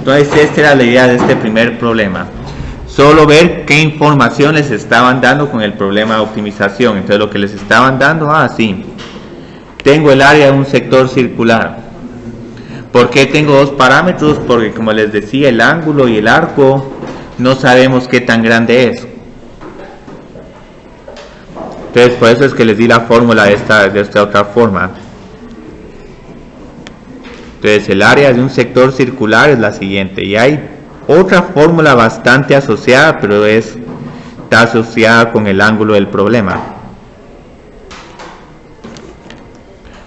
Entonces esta era la idea de este primer problema. Solo ver qué información les estaban dando con el problema de optimización. Entonces lo que les estaban dando, sí, tengo el área de un sector circular. ¿Por qué tengo dos parámetros? Porque como les decía, el ángulo y el arco no sabemos qué tan grande es. Entonces por eso es que les di la fórmula de esta otra forma. Entonces el área de un sector circular es la siguiente, y hay otra fórmula bastante asociada, pero está asociada con el ángulo del problema.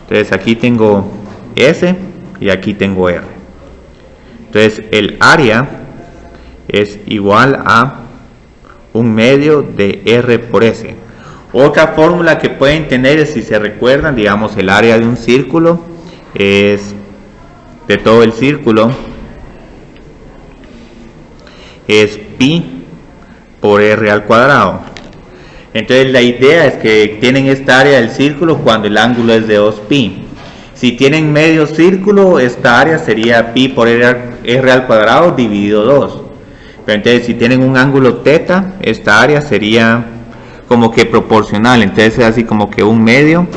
Entonces aquí tengo S y aquí tengo R. Entonces el área es igual a 1/2 de R por S. Otra fórmula que pueden tener es, si se recuerdan, digamos, el área de un círculo es de todo el círculo es pi por r al cuadrado. Entonces la idea es que tienen esta área del círculo cuando el ángulo es de 2pi. Si tienen medio círculo, esta área sería pi por r al cuadrado dividido 2. Pero entonces si tienen un ángulo teta, esta área sería como que proporcional. Entonces es así como que 1/2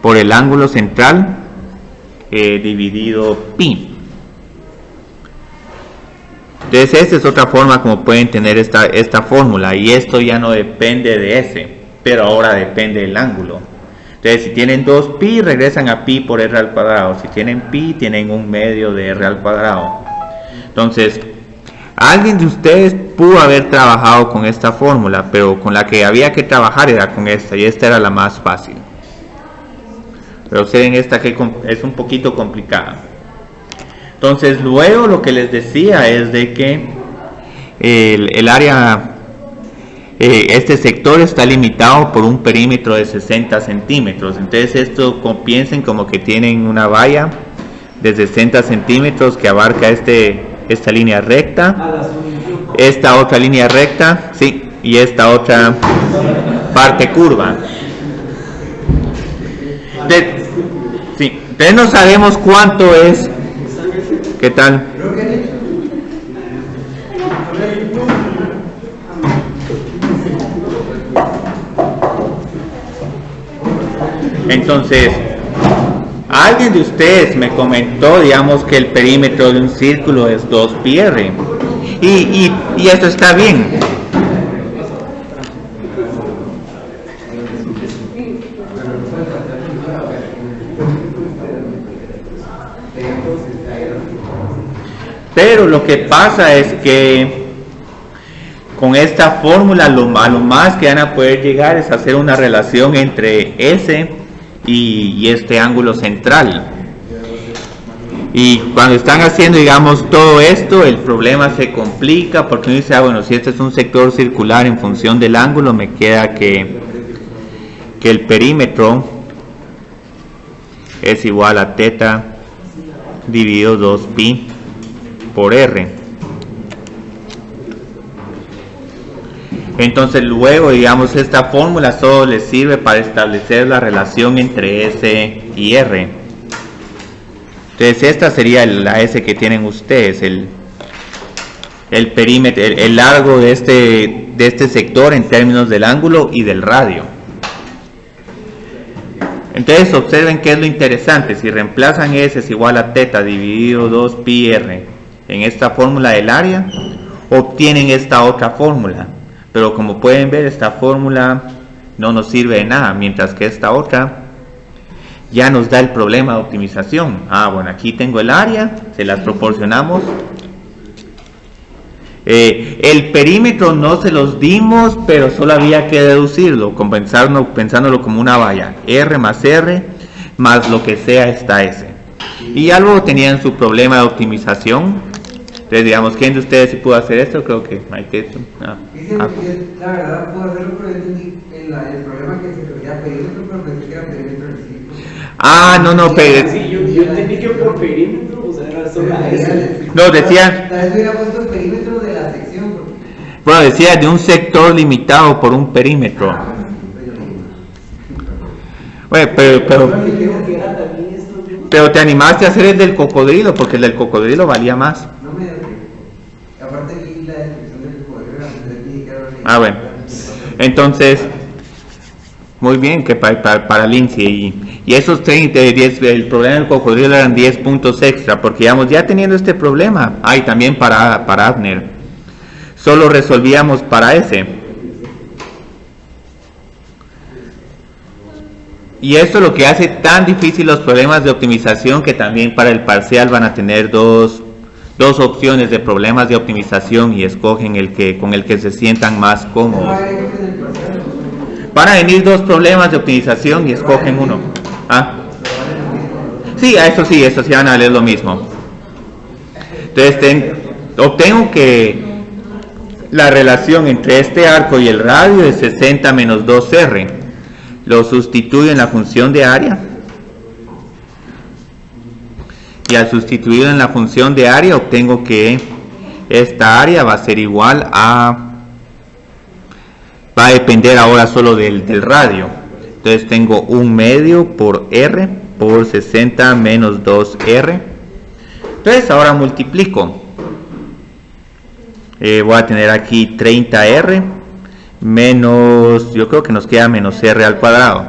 por el ángulo central dividido pi. Entonces esta es otra forma como pueden tener esta fórmula, y esto ya no depende de S, pero ahora depende del ángulo. Entonces si tienen 2pi, regresan a pi por r al cuadrado. Si tienen pi, tienen 1/2 de r al cuadrado. Entonces alguien de ustedes pudo haber trabajado con esta fórmula, pero con la que había que trabajar era con esta, y esta era la más fácil. Pero observen esta que es un poquito complicada. Entonces luego lo que les decía es de que el área, este sector está limitado por un perímetro de 60 centímetros. Entonces esto piensen como que tienen una valla de 60 centímetros que abarca esta línea recta, esta otra línea recta, sí, y esta otra parte curva. Sí, entonces no sabemos cuánto es. ¿Qué tal? Entonces, alguien de ustedes me comentó, digamos, que el perímetro de un círculo es 2πr. Y esto está bien. Pero lo que pasa es que con esta fórmula a lo más que van a poder llegar es hacer una relación entre S y este ángulo central. Y cuando están haciendo, digamos, todo esto, el problema se complica porque uno dice, bueno, si este es un sector circular en función del ángulo, me queda que el perímetro es igual a teta dividido 2pi por r. Entonces luego, digamos, esta fórmula solo les sirve para establecer la relación entre S y R. Entonces esta sería la S que tienen ustedes, el perímetro, el largo de este sector en términos del ángulo y del radio. Entonces observen qué es lo interesante. Si reemplazan S es igual a teta dividido 2πr en esta fórmula del área, obtienen esta otra fórmula. Pero como pueden ver, esta fórmula no nos sirve de nada, mientras que esta otra ya nos da el problema de optimización. Bueno, aquí tengo el área, se las proporcionamos. El perímetro no se los dimos, pero solo había que deducirlo, pensándolo como una valla, R más R más lo que sea esta S. Y ya luego tenían su problema de optimización. Entonces, digamos, ¿quién de ustedes sí pudo hacer esto? Creo que Maite. La verdad, puedo hacerlo, pero el problema que se refería a perímetro, pero pensé que era perímetro del círculo. No, pero... Sí, yo entendí que por perímetro, o sea, era solo eso. No, decía... Tal vez hubiera puesto el perímetro de la sección. Bueno, decía de un sector limitado por un perímetro. Bueno, pero te animaste a hacer el del cocodrilo, porque el del cocodrilo valía más. No me Ah, bueno. Entonces, muy bien que para Lindsay. Y esos 30, 10, el problema del cocodrilo eran 10 puntos extra, porque digamos, ya teniendo este problema, también para Abner, solo resolvíamos para ese. Y esto es lo que hace tan difícil los problemas de optimización, que también para el parcial van a tener dos opciones de problemas de optimización y escogen con el que se sientan más cómodos. Van a venir dos problemas de optimización y escogen uno. Sí, eso sí van a valer lo mismo. Entonces obtengo que la relación entre este arco y el radio es 60 menos 2R. Lo sustituyo en la función de área. Y al sustituirlo en la función de área obtengo que esta área va a ser igual a... va a depender ahora solo del radio. Entonces tengo 1 medio por R por 60 menos 2R. Entonces ahora multiplico. Voy a tener aquí 30R menos, yo creo que nos queda menos R al cuadrado.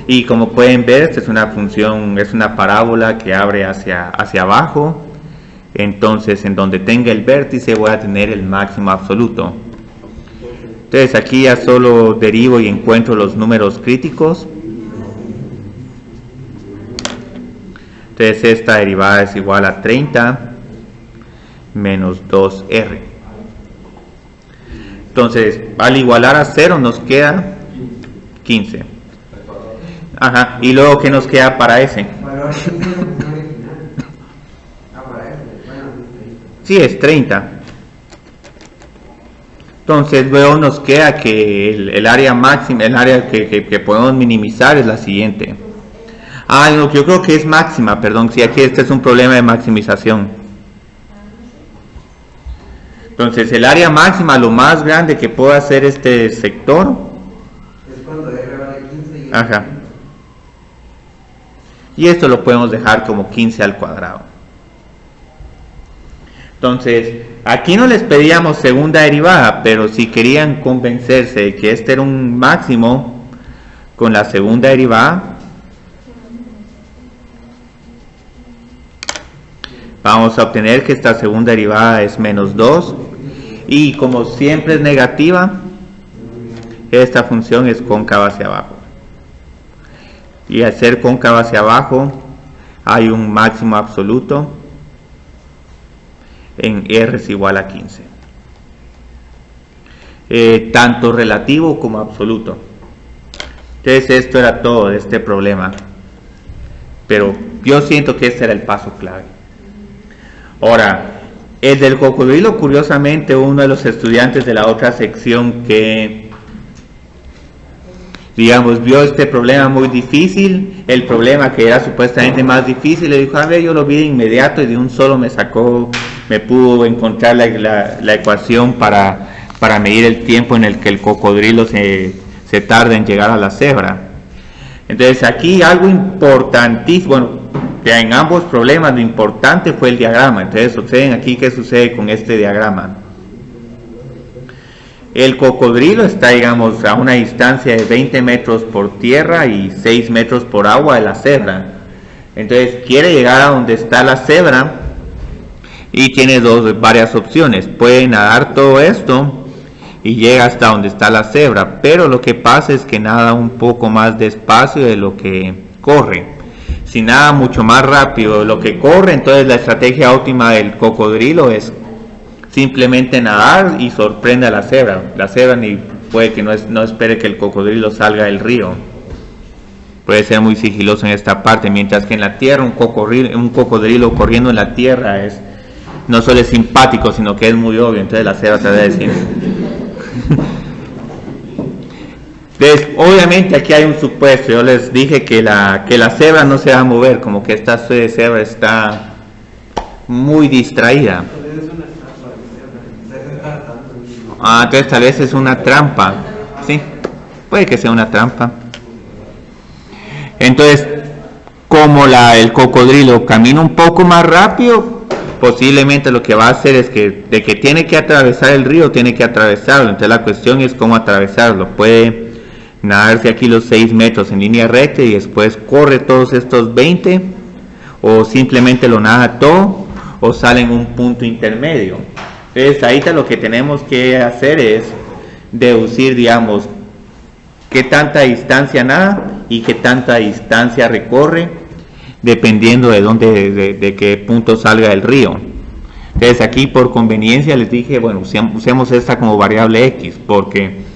Y como pueden ver, esta es una función, es una parábola que abre hacia abajo. Entonces en donde tenga el vértice voy a tener el máximo absoluto. Entonces aquí ya solo derivo y encuentro los números críticos. Entonces esta derivada es igual a 30 menos 2R. Entonces al igualar a 0 nos queda 15. Y luego ¿qué nos queda para ese? Sí, es 30. Entonces luego nos queda que el área máxima, el área que podemos minimizar es la siguiente. No, yo creo que es máxima, perdón, sí, aquí este es un problema de maximización. Entonces el área máxima, lo más grande que puedo hacer este sector, es cuando R vale 15 y esto lo podemos dejar como 15 al cuadrado. Entonces, aquí no les pedíamos segunda derivada, pero si querían convencerse de que este era un máximo con la segunda derivada, vamos a obtener que esta segunda derivada es menos 2, y como siempre es negativa, esta función es cóncava hacia abajo. Y al ser cóncava hacia abajo, hay un máximo absoluto en R es igual a 15. Tanto relativo como absoluto. Entonces esto era todo de este problema. Pero yo siento que este era el paso clave. Ahora, el del cocodrilo, curiosamente, uno de los estudiantes de la otra sección que, digamos, vio este problema muy difícil, el problema que era supuestamente más difícil, le dijo, a ver, yo lo vi de inmediato y de un solo me pudo encontrar la ecuación para medir el tiempo en el que el cocodrilo se tarda en llegar a la cebra. Entonces aquí algo importantísimo, bueno, en ambos problemas lo importante fue el diagrama. Entonces observen aquí qué sucede con este diagrama. El cocodrilo está, digamos, a una distancia de 20 metros por tierra y 6 metros por agua de la cebra. Entonces quiere llegar a donde está la cebra y tiene varias opciones. Puede nadar todo esto y llega hasta donde está la cebra, pero lo que pasa es que nada un poco más despacio de lo que corre. Si nada mucho más rápido de lo que corre, entonces la estrategia óptima del cocodrilo es simplemente nadar y sorprende a la cebra. La cebra ni puede que no espere que el cocodrilo salga del río. Puede ser muy sigiloso en esta parte, mientras que en la tierra un cocodrilo corriendo en la tierra no solo es simpático, sino que es muy obvio. Entonces la cebra se debe decir. Entonces, obviamente aquí hay un supuesto. Yo les dije que la cebra no se va a mover, como que esta cebra está muy distraída. Entonces tal vez es una trampa. Sí, puede que sea una trampa. Entonces, como el cocodrilo camina un poco más rápido, posiblemente lo que va a hacer es que de que tiene que atravesar el río, tiene que atravesarlo. Entonces la cuestión es cómo atravesarlo. Puede nadarse aquí los 6 metros en línea recta y después corre todos estos 20, o simplemente lo nada todo, o sale en un punto intermedio. Entonces ahorita lo que tenemos que hacer es deducir, digamos, qué tanta distancia nada y qué tanta distancia recorre, dependiendo de dónde, de qué punto salga el río. Entonces aquí por conveniencia les dije, bueno, usemos esta como variable x, porque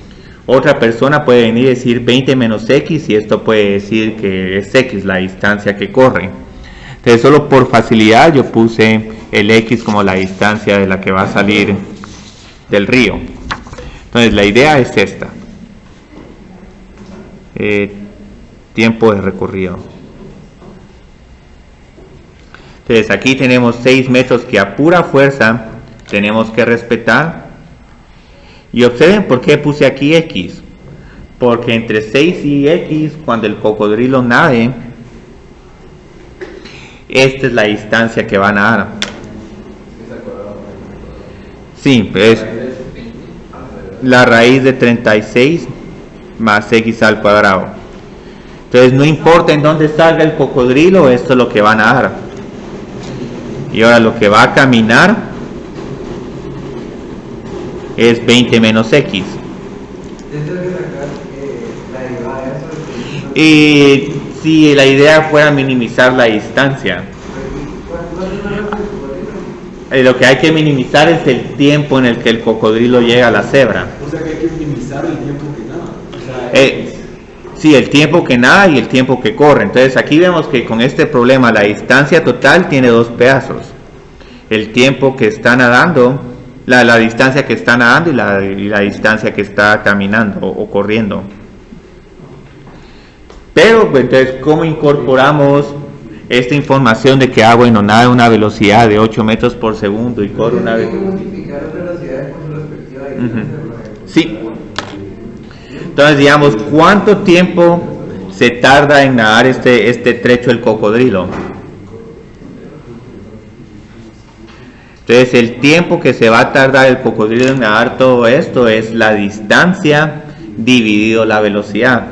otra persona puede venir y decir 20 menos x, y esto puede decir que es x la distancia que corre. Entonces solo por facilidad yo puse el x como la distancia de la que va a salir del río. Entonces la idea es esta. Tiempo de recorrido. Entonces aquí tenemos 6 metros que a pura fuerza tenemos que respetar. Y observen por qué puse aquí x. Porque entre 6 y x, cuando el cocodrilo nade, esta es la distancia que va a nadar. Sí, es la raíz de 36 más x al cuadrado. Entonces no importa en dónde salga el cocodrilo, esto es lo que va a nadar. Y ahora lo que va a caminar es 20 menos x. Y si la idea fuera minimizar la distancia, lo que hay que minimizar es el tiempo en el que el cocodrilo llega a la cebra. O sea que hay que minimizar el tiempo que nada. O sea, sí, el tiempo que nada y el tiempo que corre. Entonces aquí vemos que con este problema la distancia total tiene dos pedazos. El tiempo que está nadando, la distancia que está nadando y la distancia que está caminando o corriendo. Pero entonces, ¿cómo incorporamos esta información de que bueno, nada a una velocidad de 8 metros por segundo y corre una vez? Sí. Entonces, digamos, ¿cuánto tiempo se tarda en nadar este trecho el cocodrilo? Entonces, el tiempo que se va a tardar el cocodrilo en nadar todo esto es la distancia dividido la velocidad.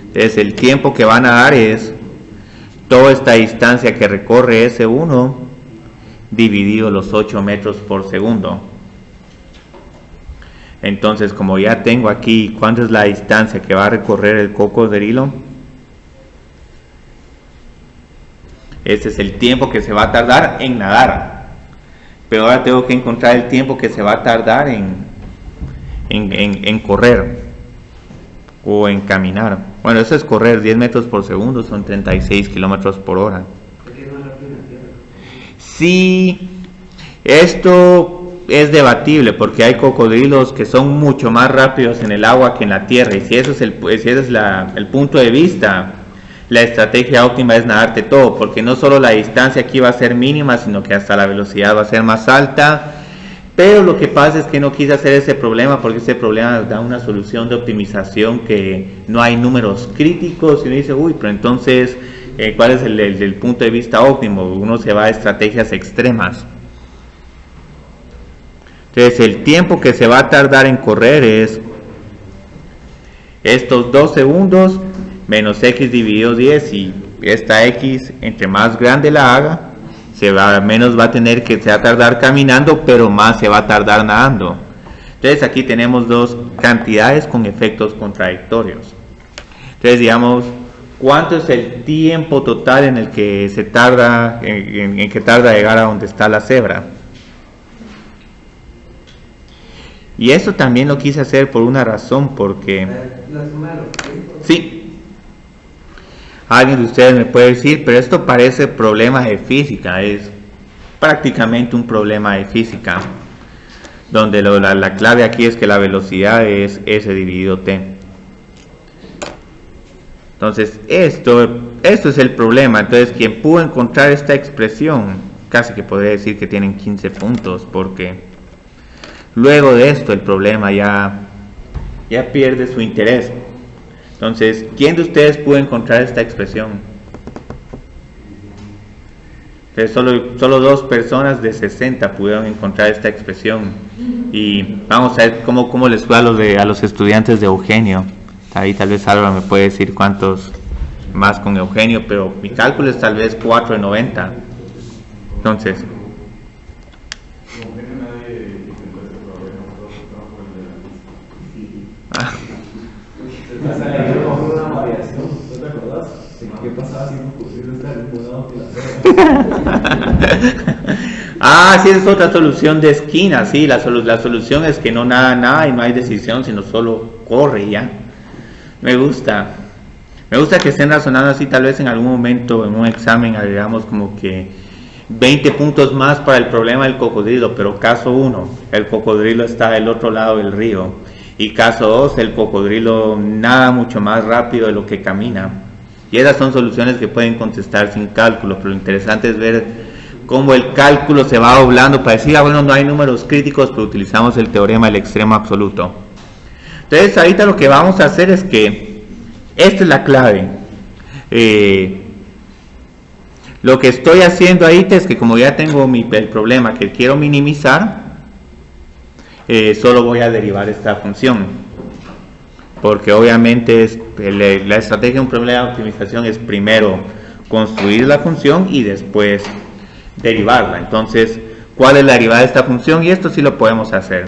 Entonces, el tiempo que va a nadar es toda esta distancia que recorre ese 1 dividido los 8 metros por segundo. Entonces, como ya tengo aquí cuánto es la distancia que va a recorrer el cocodrilo, este es el tiempo que se va a tardar en nadar. Pero ahora tengo que encontrar el tiempo que se va a tardar en correr o en caminar. Bueno, eso es correr 10 metros por segundo, son 36 kilómetros por hora. Sí, esto es debatible porque hay cocodrilos que son mucho más rápidos en el agua que en la tierra, y si ese es el punto de vista, la estrategia óptima es nadarte todo, porque no solo la distancia aquí va a ser mínima, sino que hasta la velocidad va a ser más alta. Pero lo que pasa es que no quise hacer ese problema, porque ese problema da una solución de optimización que no hay números críticos, y uno dice, uy, pero entonces, ¿cuál es el punto de vista óptimo? Uno se va a estrategias extremas. Entonces, el tiempo que se va a tardar en correr es estos 2 segundos menos x dividido 10, y esta x, entre más grande la haga, menos va a tener que se va a tardar caminando, pero más se va a tardar nadando. Entonces aquí tenemos dos cantidades con efectos contradictorios. Entonces, digamos, ¿cuánto es el tiempo total en el que se tarda en que tarda llegar a donde está la cebra? Y eso también lo quise hacer por una razón, porque sí, alguien de ustedes me puede decir, pero esto parece problema de física. Es prácticamente un problema de física, donde la clave aquí es que la velocidad es s dividido t. Entonces esto es el problema. Entonces, quien pudo encontrar esta expresión, casi que podría decir que tienen 15 puntos, porque luego de esto el problema ya pierde su interés. Entonces, ¿quién de ustedes pudo encontrar esta expresión? Entonces solo 2 personas de 60 pudieron encontrar esta expresión. Y vamos a ver cómo les fue a los estudiantes de Eugenio. Ahí tal vez Álvaro me puede decir cuántos más con Eugenio, pero mi cálculo es tal vez 4 de 90. Entonces... ¿Qué pasaba si no pusiera estar mudado que la sí, es otra solución de esquina. Sí, la solución es que no nada y no hay decisión, sino solo corre y ya. Me gusta que estén razonando así. Tal vez en algún momento en un examen agregamos como que 20 puntos más para el problema del cocodrilo, pero caso 1, el cocodrilo está del otro lado del río, y caso 2, el cocodrilo nada mucho más rápido de lo que camina. Y esas son soluciones que pueden contestar sin cálculo, pero lo interesante es ver cómo el cálculo se va doblando para decir, bueno, no hay números críticos, pero utilizamos el teorema del extremo absoluto. Entonces ahorita lo que vamos a hacer es que, esta es la clave. Lo que estoy haciendo ahorita es que como ya tengo el problema que quiero minimizar, solo voy a derivar esta función. Porque obviamente la estrategia de un problema de optimización es primero construir la función y después derivarla. Entonces, ¿cuál es la derivada de esta función? Y esto sí lo podemos hacer.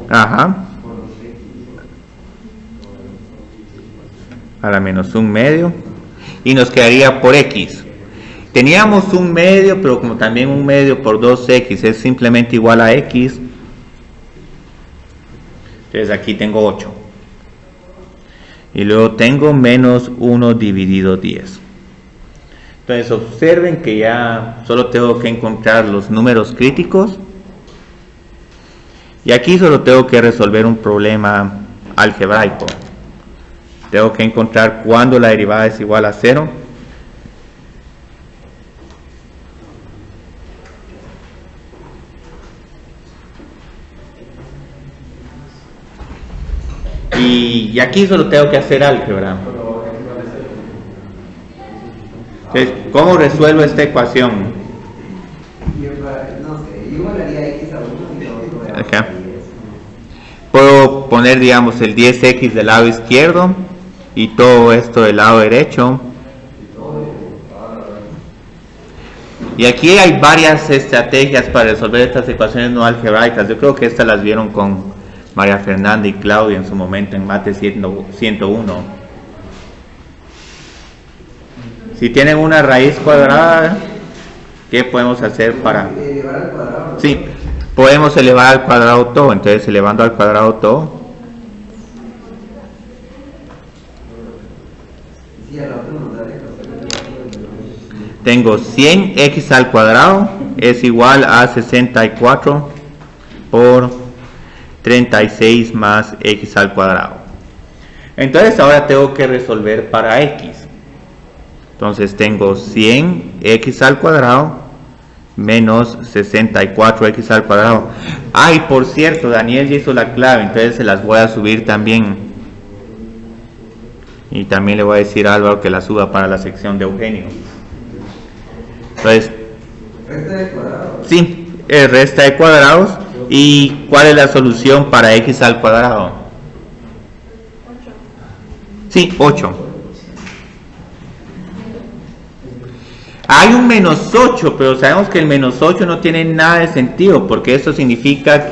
Ajá. A la menos 1/2. Y nos quedaría por x. Teníamos 1/2, pero como también 1/2 por 2x es simplemente igual a x. Entonces aquí tengo 8. Y luego tengo menos 1 dividido 10. Entonces observen que ya solo tengo que encontrar los números críticos. Y aquí solo tengo que resolver un problema algebraico. Tengo que encontrar cuándo la derivada es igual a 0. Y aquí solo tengo que hacer álgebra. Entonces, ¿cómo resuelvo esta ecuación? No sé, yo volaría x a 1 y lo otro. Puedo poner, digamos, el 10x del lado izquierdo y todo esto del lado derecho. Y aquí hay varias estrategias para resolver estas ecuaciones no algebraicas. Yo creo que estas las vieron con María Fernanda y Claudia en su momento en Mate 101. Si tienen una raíz cuadrada, ¿qué podemos hacer para...? Elevar al cuadrado. Sí, podemos elevar al cuadrado todo. Entonces, elevando al cuadrado todo, Sí, al otro nos da de tengo 100x al cuadrado es igual a 64 por 36 más x al cuadrado. Entonces ahora tengo que resolver para x. Entonces tengo 100x al cuadrado menos 64x al cuadrado. Ay, por cierto, Daniel ya hizo la clave, entonces se las voy a subir también. Y también le voy a decir a Álvaro que la suba para la sección de Eugenio. Entonces, resta de cuadrados. sí, resta de cuadrados. ¿Y cuál es la solución para x al cuadrado? 8. Sí, 8. Hay un menos 8, pero sabemos que el menos 8 no tiene nada de sentido, porque esto significaría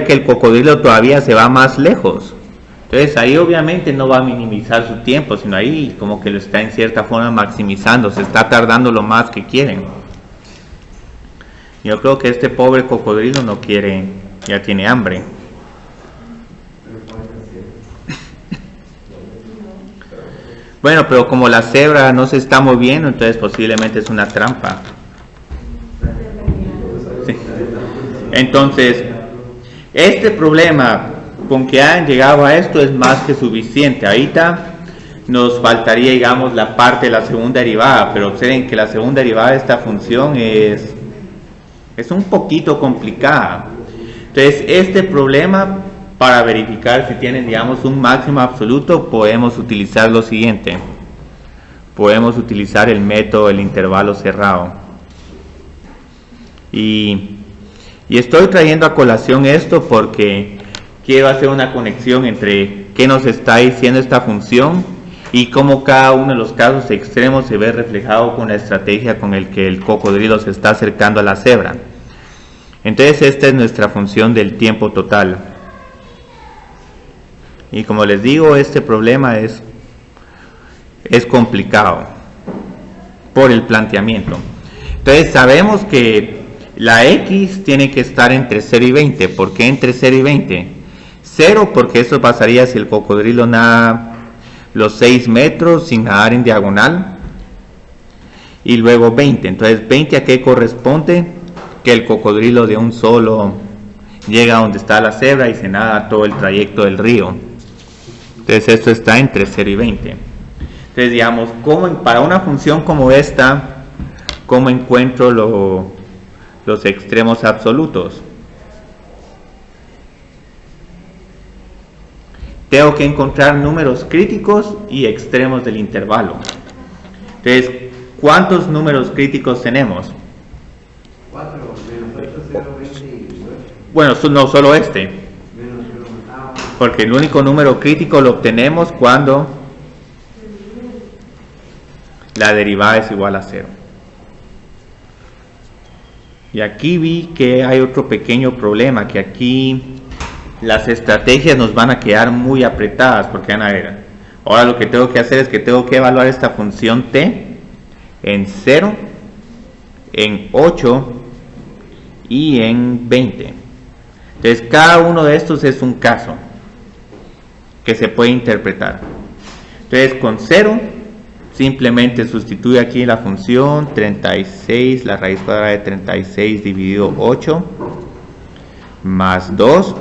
que el cocodrilo todavía se va más lejos. Entonces ahí obviamente no va a minimizar su tiempo, sino ahí como que lo está en cierta forma maximizando, se está tardando lo más que quieren. Yo creo que este pobre cocodrilo no quiere, ya tiene hambre. Bueno, pero como la cebra no se está moviendo, entonces posiblemente es una trampa. Sí. Entonces, este problema, con que hayan llegado a esto, es más que suficiente. Ahorita nos faltaría, digamos, la parte de la segunda derivada, pero observen que la segunda derivada de esta función es un poquito complicada. Entonces, este problema, para verificar si tienen, digamos, un máximo absoluto, podemos utilizar lo siguiente. podemos utilizar el método del intervalo cerrado. Y estoy trayendo a colación esto porque quiero hacer una conexión entre qué nos está diciendo esta función y cómo cada uno de los casos extremos se ve reflejado con la estrategia con el que el cocodrilo se está acercando a la cebra. Entonces esta es nuestra función del tiempo total. Y como les digo, este problema es complicado por el planteamiento. Entonces sabemos que la X tiene que estar entre 0 y 20. ¿Por qué entre 0 y 20? 0 porque eso pasaría si el cocodrilo nada los 6 metros sin nadar en diagonal. Y luego 20. Entonces 20 ¿a qué corresponde? Que el cocodrilo de un solo llega a donde está la cebra y se nada todo el trayecto del río. Entonces esto está entre 0 y 20. Entonces digamos, para una función como esta, ¿cómo encuentro los extremos absolutos? Tengo que encontrar números críticos y extremos del intervalo. Entonces, ¿cuántos números críticos tenemos? 4, menos 8, 0, 20 y 8. Bueno, no solo este. Menos 1, Porque el único número crítico lo obtenemos cuando la derivada es igual a 0. Y aquí vi que hay otro pequeño problema, que aquí las estrategias nos van a quedar muy apretadas, porque van a ver, ahora lo que tengo que hacer es que tengo que evaluar esta función t en 0, en 8 y en 20. Entonces cada uno de estos es un caso que se puede interpretar. Entonces con 0 simplemente sustituye aquí la función 36, la raíz cuadrada de 36 dividido 8 más 2.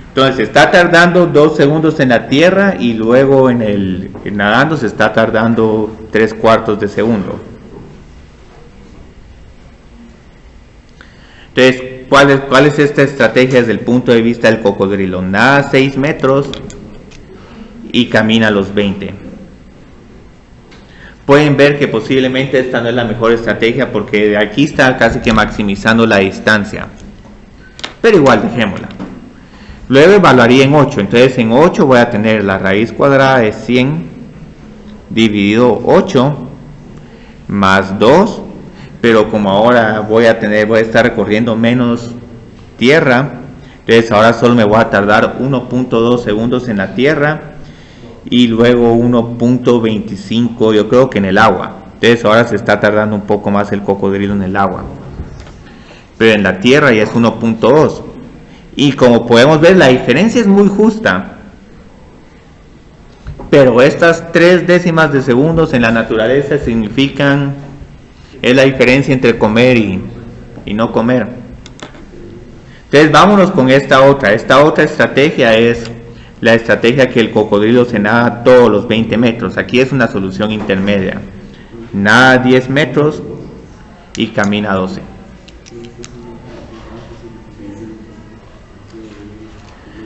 Entonces está tardando 2 segundos en la tierra y luego nadando se está tardando 3/4 de segundo. Entonces, ¿cuál es esta estrategia desde el punto de vista del cocodrilo? Nada 6 metros y camina los 20. Pueden ver que posiblemente esta no es la mejor estrategia porque de aquí está casi que maximizando la distancia. Pero igual dejémosla. Luego evaluaría en 8. Entonces en 8 voy a tener la raíz cuadrada de 100 dividido 8 más 2. Pero como ahora voy a estar recorriendo menos tierra, entonces ahora solo me voy a tardar 1.2 segundos en la tierra y luego 1.25 yo creo que en el agua. Entonces ahora se está tardando un poco más el cocodrilo en el agua, pero en la tierra ya es 1.2 y como podemos ver la diferencia es muy justa, pero estas 3 décimas de segundos en la naturaleza es la diferencia entre comer y no comer. Entonces vámonos con esta otra estrategia es la estrategia que el cocodrilo se nada todos los 20 metros. Aquí es una solución intermedia. Nada 10 metros y camina 12.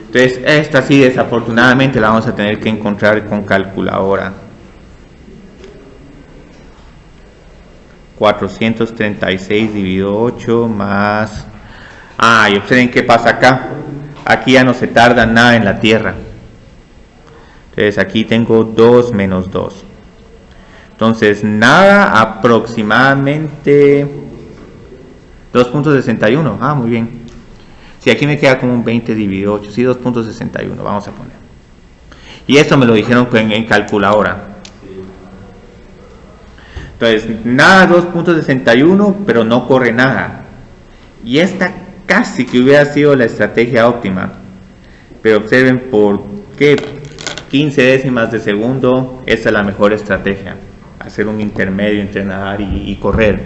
Entonces esta sí desafortunadamente la vamos a tener que encontrar con calculadora. 436 dividido 8 más... y observen qué pasa acá. Aquí ya no se tarda nada en la tierra. Entonces aquí tengo 2 menos 2. Entonces nada aproximadamente 2.61. Muy bien. Si aquí me queda como un 20 dividido 8. Sí, 2.61 vamos a poner. Y esto me lo dijeron en calculadora. Entonces nada 2.61, pero no corre nada. Y esta casi que hubiera sido la estrategia óptima, pero observen por qué 15 décimas de segundo. Esta es la mejor estrategia, hacer un intermedio entre nadar y correr.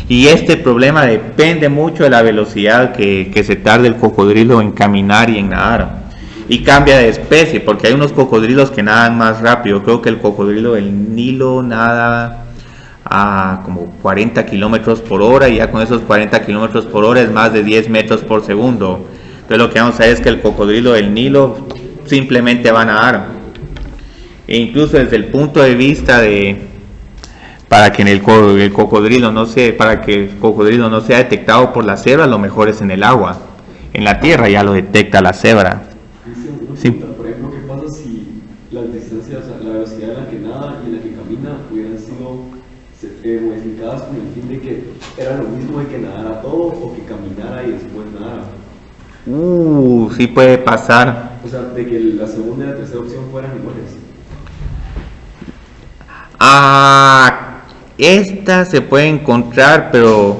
Y este problema depende mucho de la velocidad que se tarde el cocodrilo en caminar y en nadar, y cambia de especie porque hay unos cocodrilos que nadan más rápido. Creo que el cocodrilo del Nilo nada a como 40 kilómetros por hora, y ya con esos 40 kilómetros por hora es más de 10 metros por segundo. Entonces lo que vamos a ver es que el cocodrilo del Nilo simplemente va a nadar. E incluso desde el punto de vista de para que para que el cocodrilo no sea detectado por la cebra, lo mejor es en el agua. En la tierra ya lo detecta la cebra. Sí. Por ejemplo, ¿qué pasa si las distancias, la velocidad en la que nada y en la que camina hubieran sido modificadas con el fin de que era lo mismo de que nadara todo o que caminara y después nadara? Sí puede pasar. O sea, de que la segunda y la tercera opción fueran iguales. Esta se puede encontrar, pero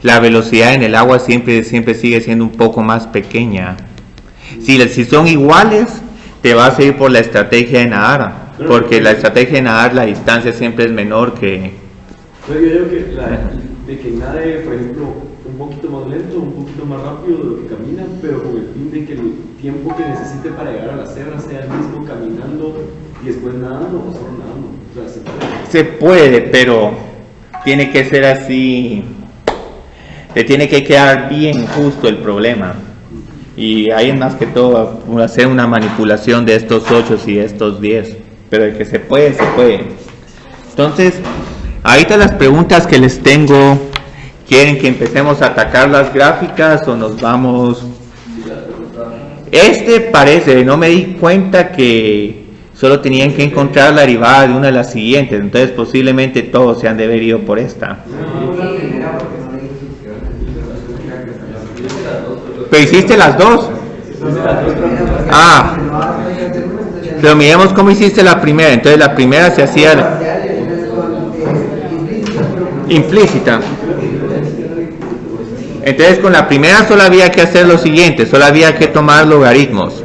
la velocidad en el agua siempre sigue siendo un poco más pequeña. Si son iguales, te vas a ir por la estrategia de nadar, porque la estrategia de nadar, la distancia siempre es menor que... Pero yo digo que de que nade, por ejemplo, un poquito más lento, un poquito más rápido de lo que camina, pero con el fin de que el tiempo que necesite para llegar a la cebra sea el mismo caminando y después nadando o solo nadando. O sea, se puede, pero tiene que ser así, te tiene que quedar bien justo el problema. Y ahí más que todo hacer una manipulación de estos 8 y estos 10, pero el que se puede, se puede. Entonces, ahorita las preguntas que les tengo, ¿quieren que empecemos a atacar las gráficas o nos vamos? Parece, no me di cuenta que solo tenían que encontrar la derivada de una de las siguientes, entonces posiblemente todos se han de haber ido por esta. Pero hiciste las dos. Pero miremos cómo hiciste la primera. Entonces la primera se hacía implícita. Entonces con la primera solo había que hacer lo siguiente, solo había que tomar logaritmos.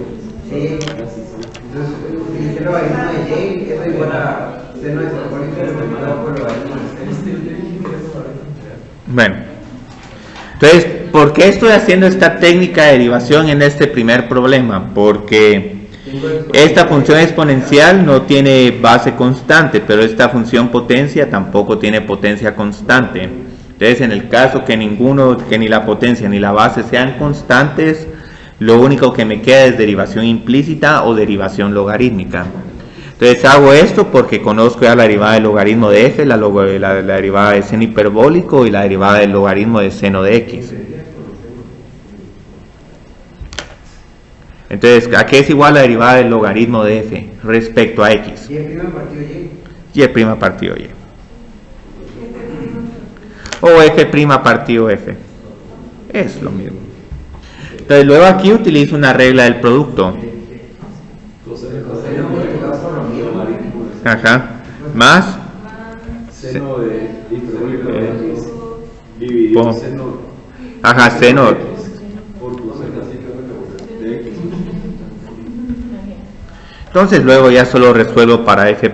Bueno, entonces, ¿por qué estoy haciendo esta técnica de derivación en este primer problema? Porque esta función exponencial no tiene base constante, pero esta función potencia tampoco tiene potencia constante. Entonces, en el caso que ni la potencia ni la base sean constantes, lo único que me queda es derivación implícita o derivación logarítmica. Entonces hago esto porque conozco ya la derivada del logaritmo de f, la derivada de seno hiperbólico y la derivada del logaritmo de seno de x. Entonces, ¿a qué es igual la derivada del logaritmo de f respecto a x? Y el partido y. Y el' partido y. O f' partido f. Es lo mismo. Entonces, luego aquí utilizo una regla del producto. Ajá. Más seno de hiperbólico de x dividido seno. Ajá, seno por coseno de x. Entonces luego ya solo resuelvo para f'.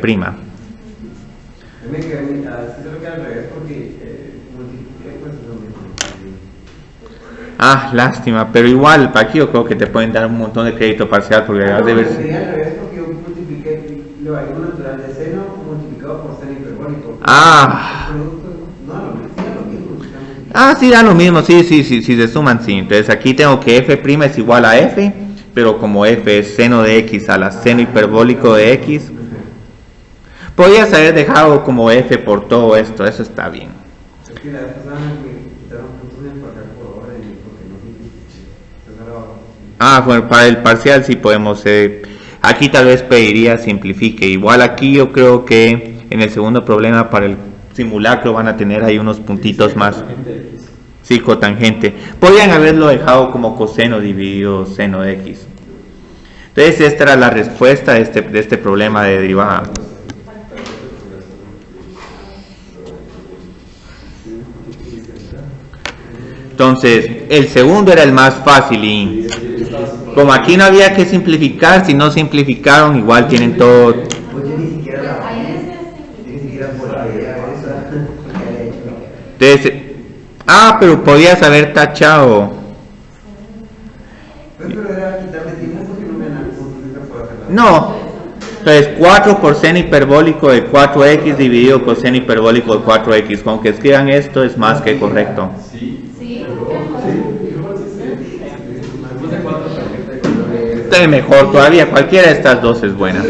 Lástima, pero igual para aquí yo creo que te pueden dar un montón de crédito parcial porque has de ver. Sería al revés porque yo multipliqué lo logaritmo natural de seno multiplicado por seno hiperbólico. Sí, da lo mismo, sí, se suman, sí. Entonces aquí tengo que f' es igual a f, pero como f es seno de x a la seno hiperbólico de x, podrías haber dejado como f por todo esto, eso está bien. Es que la vez pasada me quitaron puntos en parcial por orden porque no bueno, para el parcial sí podemos, aquí tal vez pediría simplifique. Igual aquí yo creo que en el segundo problema para el simulacro van a tener ahí unos puntitos más. Sí, cotangente. Podrían haberlo dejado como coseno dividido seno de x. Entonces esta era la respuesta de este problema de derivada. Entonces, el segundo era el más fácil y como aquí no había que simplificar, si no simplificaron, igual tienen todo. Entonces, pero podías haber tachado. No. Entonces, 4 por seno hiperbólico de 4x dividido por seno hiperbólico de 4x. Con que escriban esto es más que correcto. Entonces, mejor todavía, cualquiera de estas dos es buena.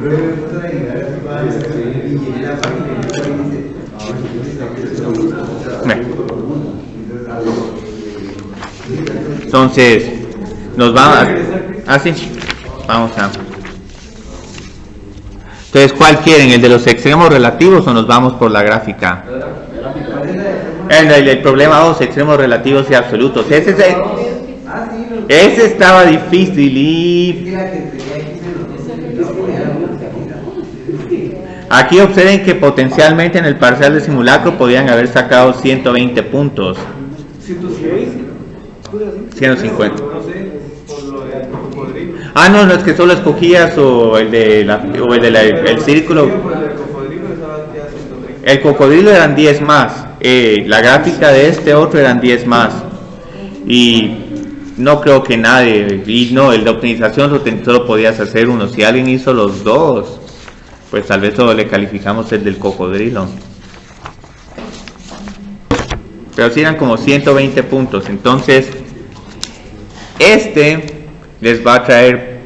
Yo me puse a ayudar y llené la página y dice, entonces, nos vamos a... sí, vamos a... Entonces, ¿cuál quieren? ¿El de los extremos relativos o nos vamos por la gráfica? El problema 2, extremos relativos y absolutos. Ese estaba difícil y... Aquí observen que potencialmente en el parcial de simulacro podían haber sacado 120 puntos. 150. Ah, no, es que solo escogías o el el círculo. El cocodrilo eran 10 más. La gráfica de este otro eran 10 más. Y no creo que nadie. Y no, el de optimización solo podías hacer uno. Si alguien hizo los dos, pues tal vez solo le calificamos el del cocodrilo. Pero sí eran como 120 puntos. Entonces, este les va a traer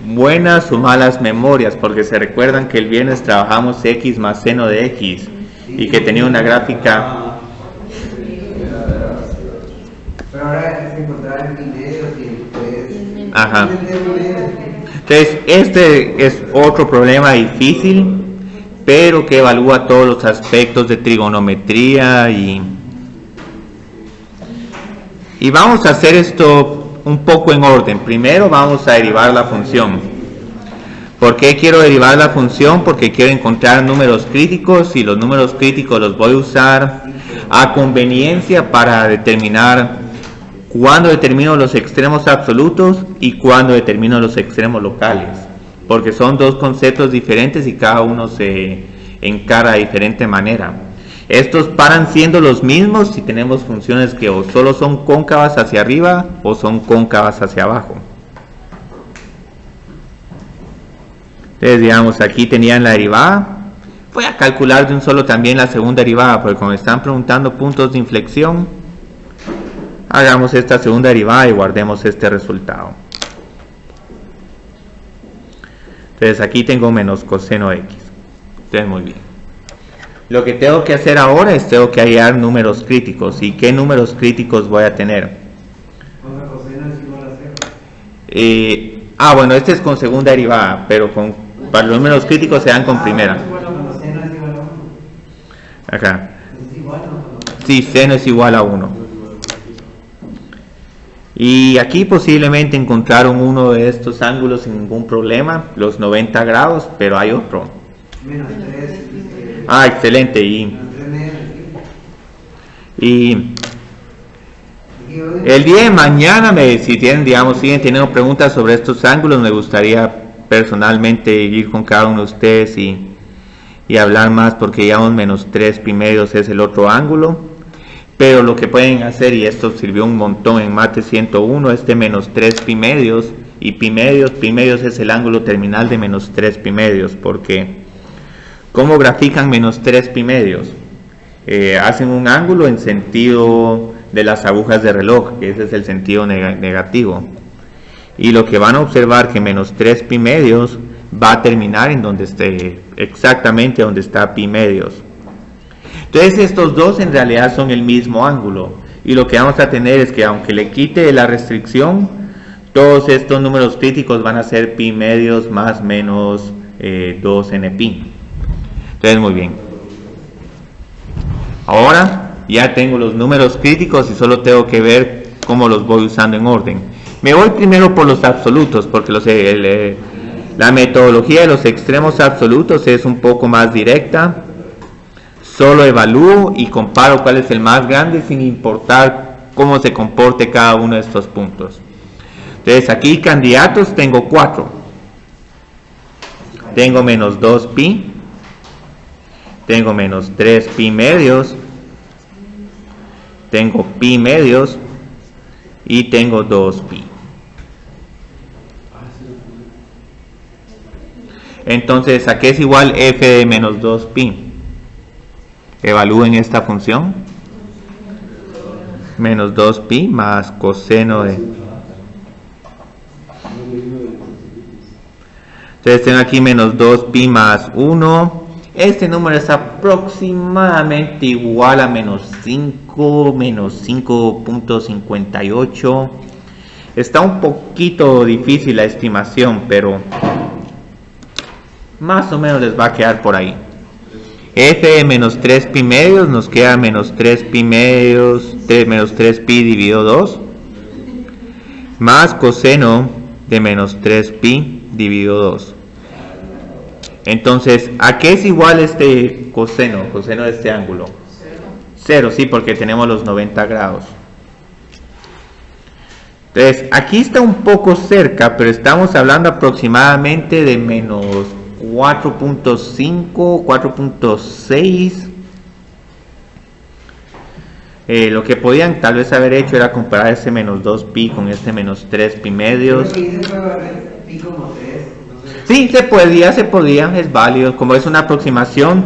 buenas o malas memorias, porque se recuerdan que el viernes trabajamos x más seno de x y que tenía una gráfica. Pero ahora se encontraba en medios y pues... Ajá. Entonces, este es otro problema difícil, pero que evalúa todos los aspectos de trigonometría y vamos a hacer esto un poco en orden. Primero vamos a derivar la función. ¿Por qué quiero derivar la función? Porque quiero encontrar números críticos y los números críticos los voy a usar a conveniencia para determinar cuándo determino los extremos absolutos y cuándo determino los extremos locales, porque son dos conceptos diferentes y cada uno se encara de diferente manera. Estos paran siendo los mismos si tenemos funciones que o solo son cóncavas hacia arriba o son cóncavas hacia abajo. Entonces, digamos, aquí tenían la derivada. Voy a calcular de un solo también la segunda derivada, porque como me están preguntando puntos de inflexión, hagamos esta segunda derivada y guardemos este resultado. Entonces, aquí tengo menos coseno de x. Entonces, muy bien. Lo que tengo que hacer ahora es tengo que hallar números críticos. ¿Y qué números críticos voy a tener? Bueno, este es con segunda derivada, pero para los números críticos se dan con primera. Acá. Sí, seno es igual a 1. Y aquí posiblemente encontraron uno de estos ángulos sin ningún problema, los 90 grados, pero hay otro. Excelente. Y el día de mañana, si tienen, digamos, siguen teniendo preguntas sobre estos ángulos, me gustaría personalmente ir con cada uno de ustedes y hablar más, porque digamos menos 3 pi medios es el otro ángulo. Pero lo que pueden hacer, y esto sirvió un montón en mate 101, este menos 3 pi medios, y pi medios es el ángulo terminal de menos 3 pi medios, porque ¿cómo grafican menos 3 pi medios? Hacen un ángulo en sentido de las agujas de reloj, que ese es el sentido negativo, y lo que van a observar que menos 3 pi medios va a terminar en donde esté, exactamente donde está pi medios. Entonces estos dos en realidad son el mismo ángulo, y lo que vamos a tener es que aunque le quite la restricción, todos estos números críticos van a ser pi medios más menos 2n pi. Entonces muy bien, ahora ya tengo los números críticos y solo tengo que ver cómo los voy usando en orden. Me voy primero por los absolutos, porque la metodología de los extremos absolutos es un poco más directa. Solo evalúo y comparo cuál es el más grande sin importar cómo se comporte cada uno de estos puntos. Entonces aquí candidatos tengo 4. Tengo menos 2 pi, tengo menos 3 pi medios, tengo pi medios y tengo 2 pi. Entonces, ¿a qué es igual f de menos 2 pi? Evalúen esta función. Menos 2 pi más coseno de... Entonces tengo aquí menos 2pi más 1. Este número es aproximadamente igual a menos 5, menos 5.58. Está un poquito difícil la estimación, pero más o menos les va a quedar por ahí. F de menos 3pi medios nos queda menos 3pi medios, menos 3pi dividido 2, más coseno de menos 3pi dividido 2. Entonces, ¿a qué es igual este coseno de este ángulo? 0, sí, porque tenemos los 90 grados. Entonces, aquí está un poco cerca, pero estamos hablando aproximadamente de menos 4.5, 4.6. Lo que podían tal vez haber hecho era comparar ese menos 2pi con este menos 3pi medios. Sí, se podía, es válido, como es una aproximación.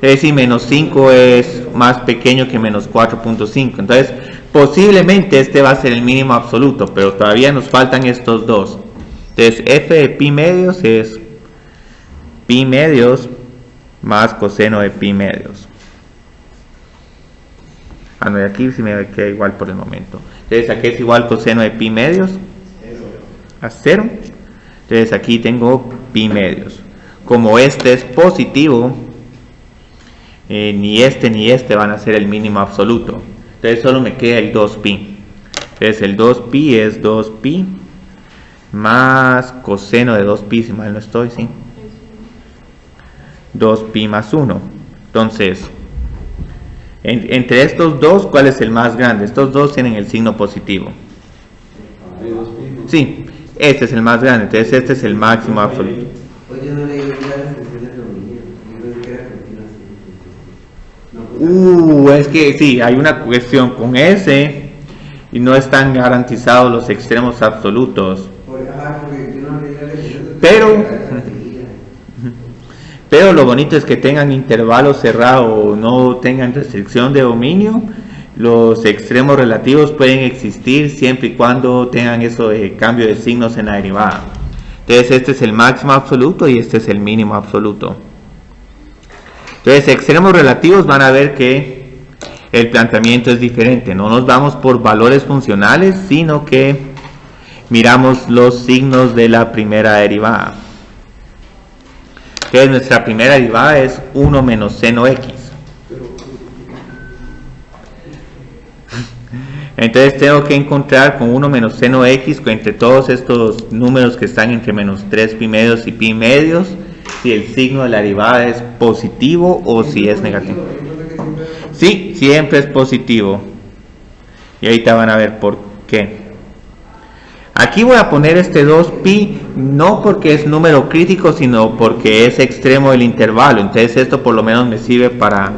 Es decir, menos 5 es más pequeño que menos 4.5. Entonces, posiblemente este va a ser el mínimo absoluto, pero todavía nos faltan estos dos. Entonces, f de pi medios es pi medios más coseno de pi medios. Ah, no, y aquí sí me queda igual por el momento. Entonces, aquí es igual coseno de pi medios a 0. Entonces, aquí tengo pi medios. Como este es positivo, ni este van a ser el mínimo absoluto. Entonces, solo me queda el 2pi. Entonces, el 2pi es 2pi más coseno de 2pi, si mal no estoy, ¿sí? 2pi más 1. Entonces, entre estos dos, ¿cuál es el más grande? Estos dos tienen el signo positivo. Sí, este es el más grande, entonces este es el máximo absoluto. Oye, no leí las expresiones de dominio. Yo pensé que era continuación. Es que sí, hay una cuestión con ese y no están garantizados los extremos absolutos. Pero lo bonito es que tengan intervalo cerrado, no tengan restricción de dominio. Los extremos relativos pueden existir siempre y cuando tengan eso de cambio de signos en la derivada. Entonces este es el máximo absoluto y este es el mínimo absoluto. Entonces extremos relativos van a ver que el planteamiento es diferente. No nos vamos por valores funcionales, sino que miramos los signos de la primera derivada. Entonces nuestra primera derivada es 1 menos seno x. Entonces tengo que encontrar con 1 menos seno x, entre todos estos números que están entre menos 3pi medios y pi medios, si el signo de la derivada es positivo o si es negativo. Sí, siempre es positivo. Y ahorita van a ver por qué. Aquí voy a poner este 2pi, no porque es número crítico, sino porque es extremo del intervalo. Entonces esto por lo menos me sirve para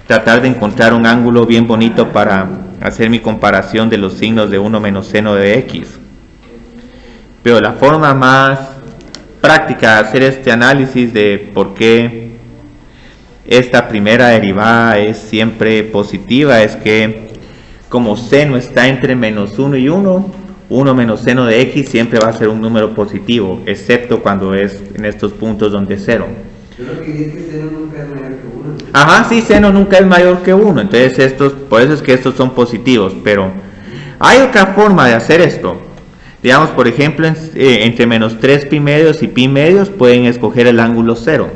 tratar de encontrar un ángulo bien bonito para hacer mi comparación de los signos de 1 menos seno de x. Pero la forma más práctica de hacer este análisis de por qué esta primera derivada es siempre positiva es que como seno está entre menos 1 y 1, 1 menos seno de x siempre va a ser un número positivo, excepto cuando es en estos puntos donde es 0. Yo lo que diría es que seno nunca es mayor que 1. Ajá, sí, seno nunca es mayor que 1, entonces por eso es que estos son positivos, pero hay otra forma de hacer esto. Digamos, por ejemplo, entre menos 3pi medios y pi medios pueden escoger el ángulo 0.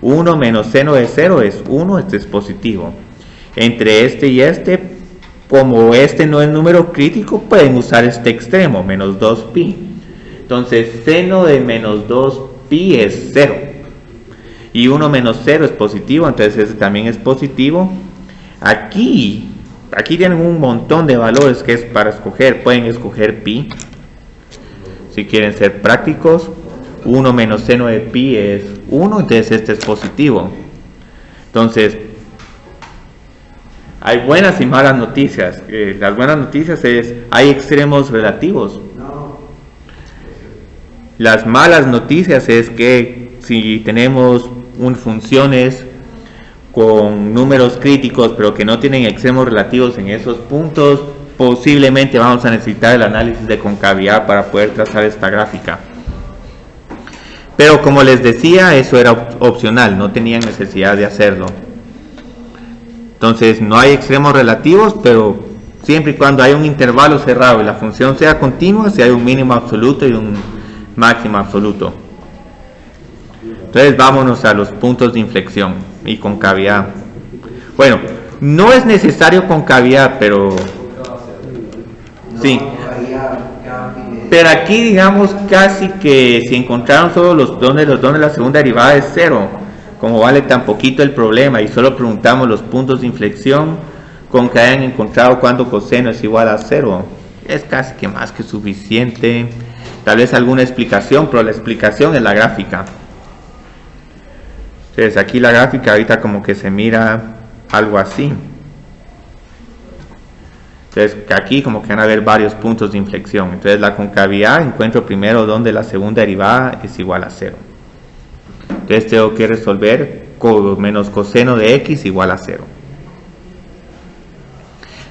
1 menos seno de 0 es 1, este es positivo. Entre este y este, como este no es número crítico, pueden usar este extremo, menos 2pi. Entonces, seno de menos 2pi es 0. Y 1 menos 0 es positivo, entonces este también es positivo. Aquí tienen un montón de valores que es para escoger. Pueden escoger pi, si quieren ser prácticos. 1 menos seno de pi es 1, entonces este es positivo. Entonces, hay buenas y malas noticias. Las buenas noticias es, hay extremos relativos. Las malas noticias es que si tenemos funciones con números críticos pero que no tienen extremos relativos en esos puntos, posiblemente vamos a necesitar el análisis de concavidad para poder trazar esta gráfica. Pero como les decía, eso era opcional, no tenían necesidad de hacerlo. Entonces no hay extremos relativos, pero siempre y cuando hay un intervalo cerrado y la función sea continua, si hay un mínimo absoluto y un máximo absoluto. Entonces vámonos a los puntos de inflexión y concavidad. Bueno, no es necesario concavidad, pero sí. Pero aquí digamos casi que si encontraron solo donde la segunda derivada es 0, como vale tan poquito el problema y solo preguntamos los puntos de inflexión con que hayan encontrado cuando coseno es igual a 0, es casi que más que suficiente. Tal vez alguna explicación, pero la explicación es la gráfica. Entonces aquí la gráfica ahorita como que se mira algo así. Entonces aquí como que van a haber varios puntos de inflexión. Entonces la concavidad encuentro primero donde la segunda derivada es igual a 0. Entonces tengo que resolver menos coseno de x igual a 0.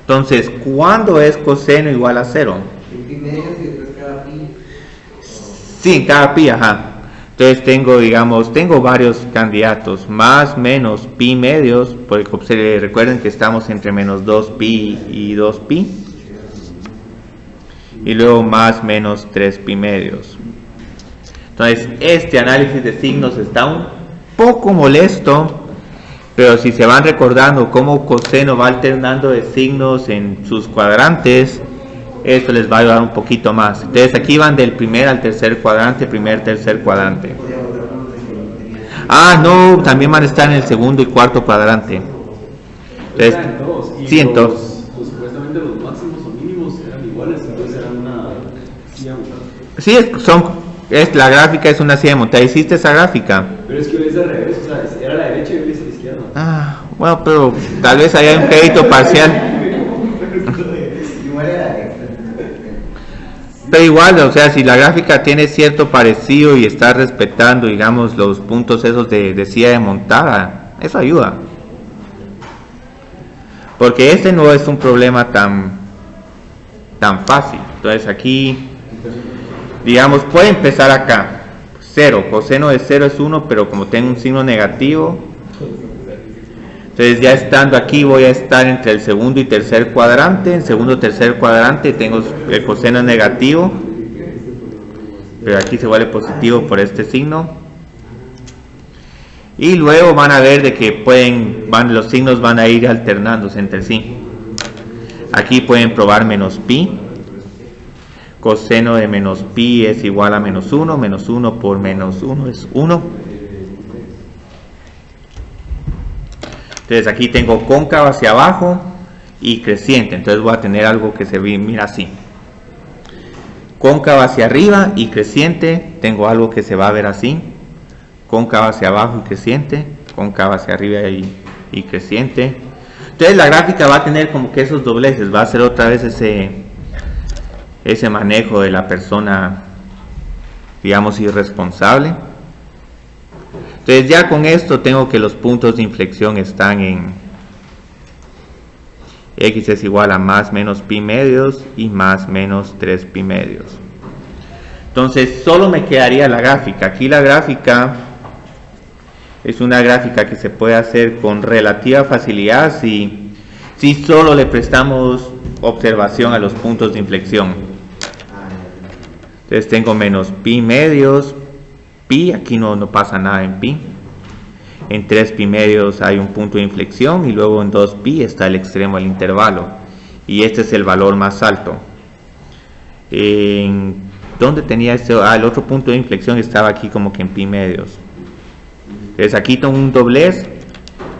Entonces, ¿cuándo es coseno igual a 0? En pi medios y después cada pi. Sí, en cada pi, ajá. Entonces tengo varios candidatos, más menos pi medios, porque recuerden que estamos entre menos 2pi y 2pi, y luego más menos 3pi medios. Entonces este análisis de signos está un poco molesto, pero si se van recordando cómo coseno va alternando de signos en sus cuadrantes, esto les va a ayudar un poquito más. Entonces aquí van del primer al tercer cuadrante, tercer cuadrante. Ah, no, también van a estar en el segundo y cuarto cuadrante. Entonces, sí, en todos. Supuestamente los máximos o mínimos eran iguales, entonces eran una silla montada. Sí, la gráfica es una silla montada. ¿Hiciste esa gráfica? Pero es que yo lo hice al revés, o sea, era la derecha y yo lo hice a la izquierda. Ah, bueno, pero tal vez haya un crédito parcial. Pero igual, o sea, si la gráfica tiene cierto parecido y está respetando, digamos, los puntos esos de silla de montada, eso ayuda. Porque este no es un problema tan fácil. Entonces aquí, digamos, puede empezar acá. 0, coseno de 0 es 1, pero como tengo un signo negativo, entonces ya estando aquí voy a estar entre el segundo y tercer cuadrante. En segundo y tercer cuadrante tengo el coseno negativo, pero aquí se vuelve positivo por este signo. Y luego van a ver de que los signos van a ir alternándose entre sí. Aquí pueden probar menos pi. Coseno de menos pi es igual a menos 1. Menos 1 por menos 1 es 1. Entonces aquí tengo cóncavo hacia abajo y creciente. Entonces voy a tener algo que se mira así. Cóncavo hacia arriba y creciente. Tengo algo que se va a ver así. Cóncavo hacia abajo y creciente. Cóncavo hacia arriba y creciente. Entonces la gráfica va a tener como que esos dobleces. Va a ser otra vez ese manejo de la persona, digamos, irresponsable. Entonces ya con esto tengo que los puntos de inflexión están en x es igual a más menos pi medios y más menos 3 pi medios. Entonces solo me quedaría la gráfica. Aquí la gráfica es una gráfica que se puede hacer con relativa facilidad si solo le prestamos observación a los puntos de inflexión. Entonces tengo menos pi medios, pi, aquí no pasa nada en pi. En 3 pi medios hay un punto de inflexión y luego en 2 pi está el extremo del intervalo. Y este es el valor más alto. ¿Dónde tenía este? El otro punto de inflexión estaba aquí como que en pi medios. Entonces aquí tengo un doblez,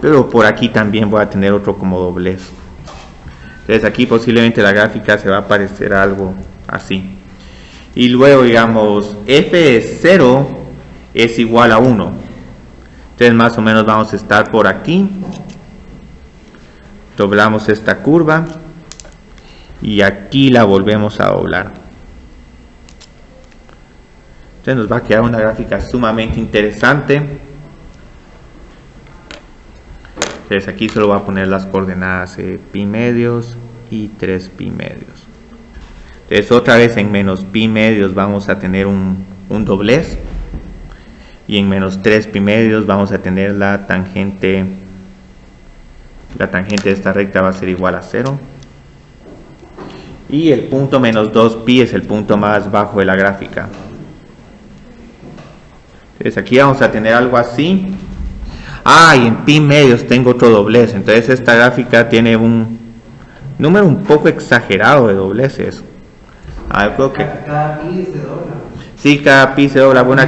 pero por aquí también voy a tener otro como doblez. Entonces aquí posiblemente la gráfica se va a parecer a algo así. Y luego digamos f de 0 es igual a 1. Entonces más o menos vamos a estar por aquí. Doblamos esta curva y aquí la volvemos a doblar. Entonces nos va a quedar una gráfica sumamente interesante. Entonces aquí solo voy a poner las coordenadas pi medios y 3 pi medios. Entonces otra vez en menos pi medios vamos a tener un doblez. y en menos 3 pi medios vamos a tener la tangente de esta recta va a ser igual a 0, y el punto menos 2 pi es el punto más bajo de la gráfica. Entonces aquí vamos a tener algo así. Y en pi medios tengo otro doblez, entonces esta gráfica tiene un número un poco exagerado de dobleces. Yo creo que Cada pi se dobla. sí, cada pi se dobla. Bueno,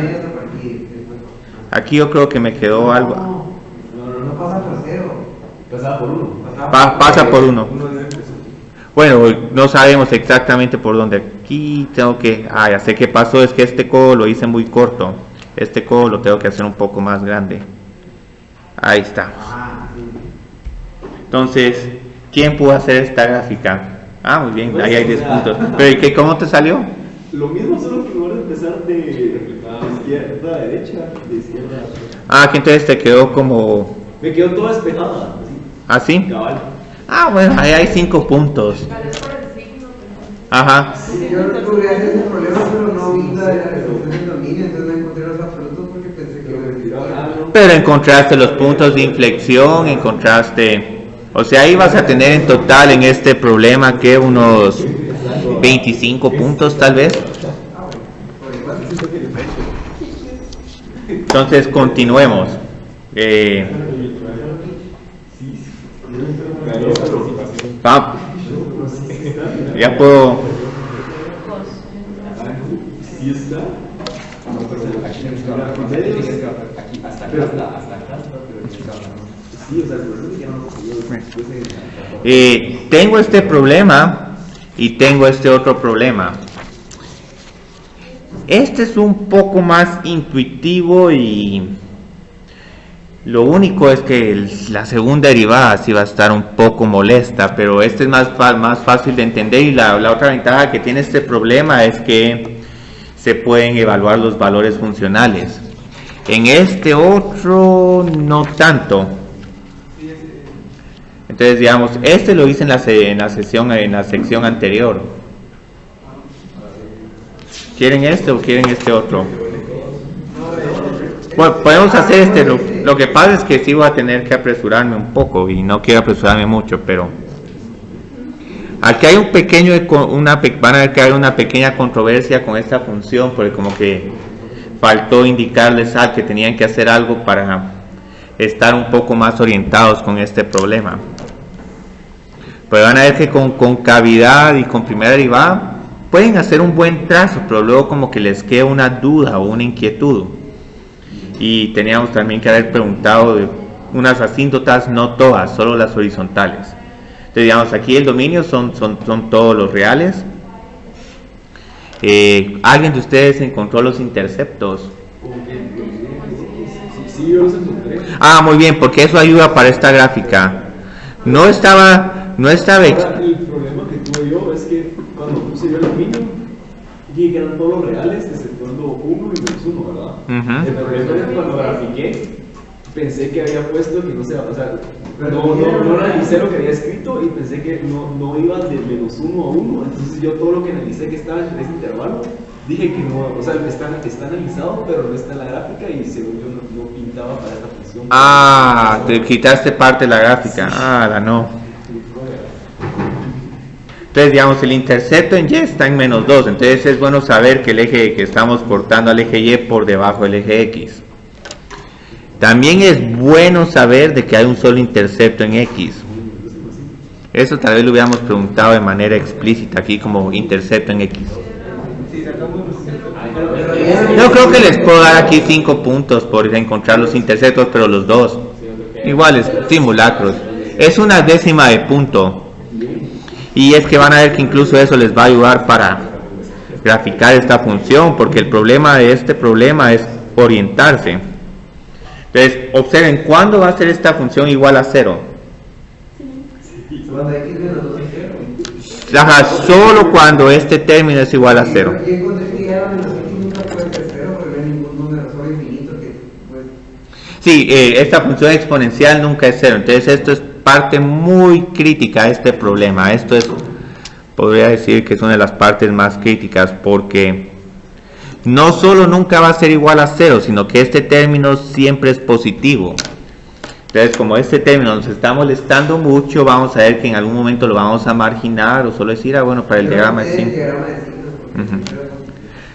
aquí yo creo que me quedó algo. No pasa por 0. Pasaba por 1. Pasa por 1. Bueno, no sabemos exactamente por dónde. Aquí tengo que... ya sé qué pasó, es que este codo lo hice muy corto. Este codo lo tengo que hacer un poco más grande. Ahí está. Entonces, ¿quién pudo hacer esta gráfica? Muy bien, ahí hay 10 puntos. Pero ¿y cómo te salió? Lo mismo, solo que en lugar de empezar de izquierda a derecha, de izquierda a... Que entonces te quedó como... Me quedó toda despejada. ¿Así? Cabal. Bueno, ahí hay 5 puntos. Ajá. Sí, yo podría hacer ese problema, pero no vi la resolución del dominio, entonces no encontré los absolutos porque pensé que iba a decir. Pero encontraste los puntos de inflexión, encontraste... O sea, ahí vas a tener en total en este problema que unos 25 puntos tal vez. Entonces continuemos. Ya puedo... ¿Sí está? Aquí hasta acá, sí, o sea, tengo este problema y tengo este otro problema. Este es un poco más intuitivo y lo único es que la segunda derivada sí va a estar un poco molesta, pero este es más fácil de entender, y la otra ventaja que tiene este problema es que se pueden evaluar los valores funcionales. En este otro no tanto. Entonces, digamos, este lo hice en la sección anterior. ¿Quieren este o quieren este otro? Bueno, podemos hacer este. Lo que pasa es que sí voy a tener que apresurarme un poco y no quiero apresurarme mucho, pero aquí hay un pequeño, van a ver que hay una pequeña controversia con esta función, porque como que faltó indicarles que tenían que hacer algo para estar un poco más orientados con este problema. Pues van a ver que con cavidad y con primera derivada pueden hacer un buen trazo, pero luego como que les queda una duda o una inquietud. Y teníamos también que haber preguntado de unas asíntotas, no todas, solo las horizontales. Entonces, digamos, aquí el dominio son todos los reales. ¿Alguien de ustedes encontró los interceptos? Sí, yo los encontré. Muy bien, porque eso ayuda para esta gráfica. No estaba El problema que tuve yo es que cuando puse yo el dominio, dije que eran todos los reales, exceptuando 1 y menos 1, ¿verdad? El problema es que cuando grafiqué, pensé que había puesto que no se... O sea, no analicé lo que había escrito y pensé que no iba de menos 1 a 1. Entonces yo todo lo que analicé que estaba en ese intervalo, dije que no, o sea, está analizado, pero no está en la gráfica y según yo no pintaba para esta función. Te quitaste parte de la gráfica. No. Entonces, digamos, el intercepto en Y está en menos 2. Entonces es bueno saber que el eje que estamos cortando al eje Y por debajo del eje X. También es bueno saber de que hay un solo intercepto en X. Eso tal vez lo hubiéramos preguntado de manera explícita aquí como intercepto en X. Yo creo que les puedo dar aquí 5 puntos por encontrar los interceptos, pero los dos iguales, simulacros. Es una décima de punto. Y es que van a ver que incluso eso les va a ayudar para graficar esta función, porque el problema de este problema es orientarse. Entonces, observen, ¿cuándo va a ser esta función igual a 0? Cuando x menos 2 es 0. Solo cuando este término es igual a 0. Yo encontré que ya menos x nunca puede ser 0 porque no hay ningún número solo infinito que puede... Sí, esta función exponencial nunca es 0. Entonces esto es parte muy crítica de este problema. Esto es, podría decir que es una de las partes más críticas, porque no solo nunca va a ser igual a 0, sino que este término siempre es positivo. Entonces, como este término nos está molestando mucho, vamos a ver que en algún momento lo vamos a marginar o solo decir, bueno, para el diagrama de signos.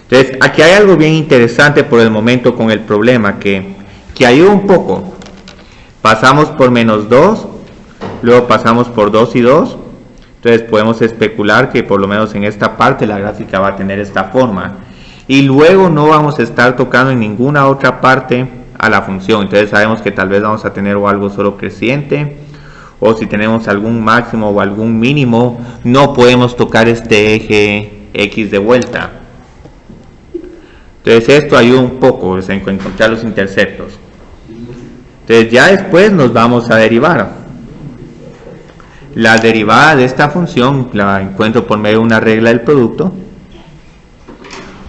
Entonces, aquí hay algo bien interesante por el momento con el problema, que ayuda un poco. Pasamos por menos 2, luego pasamos por 2 y 2. Entonces podemos especular que por lo menos en esta parte la gráfica va a tener esta forma. Y luego no vamos a estar tocando en ninguna otra parte a la función. Entonces sabemos que tal vez vamos a tener o algo solo creciente, o si tenemos algún máximo o algún mínimo, no podemos tocar este eje X de vuelta. Entonces esto ayuda un poco a encontrar los interceptos. Entonces ya después nos vamos a derivar. La derivada de esta función la encuentro por medio de una regla del producto.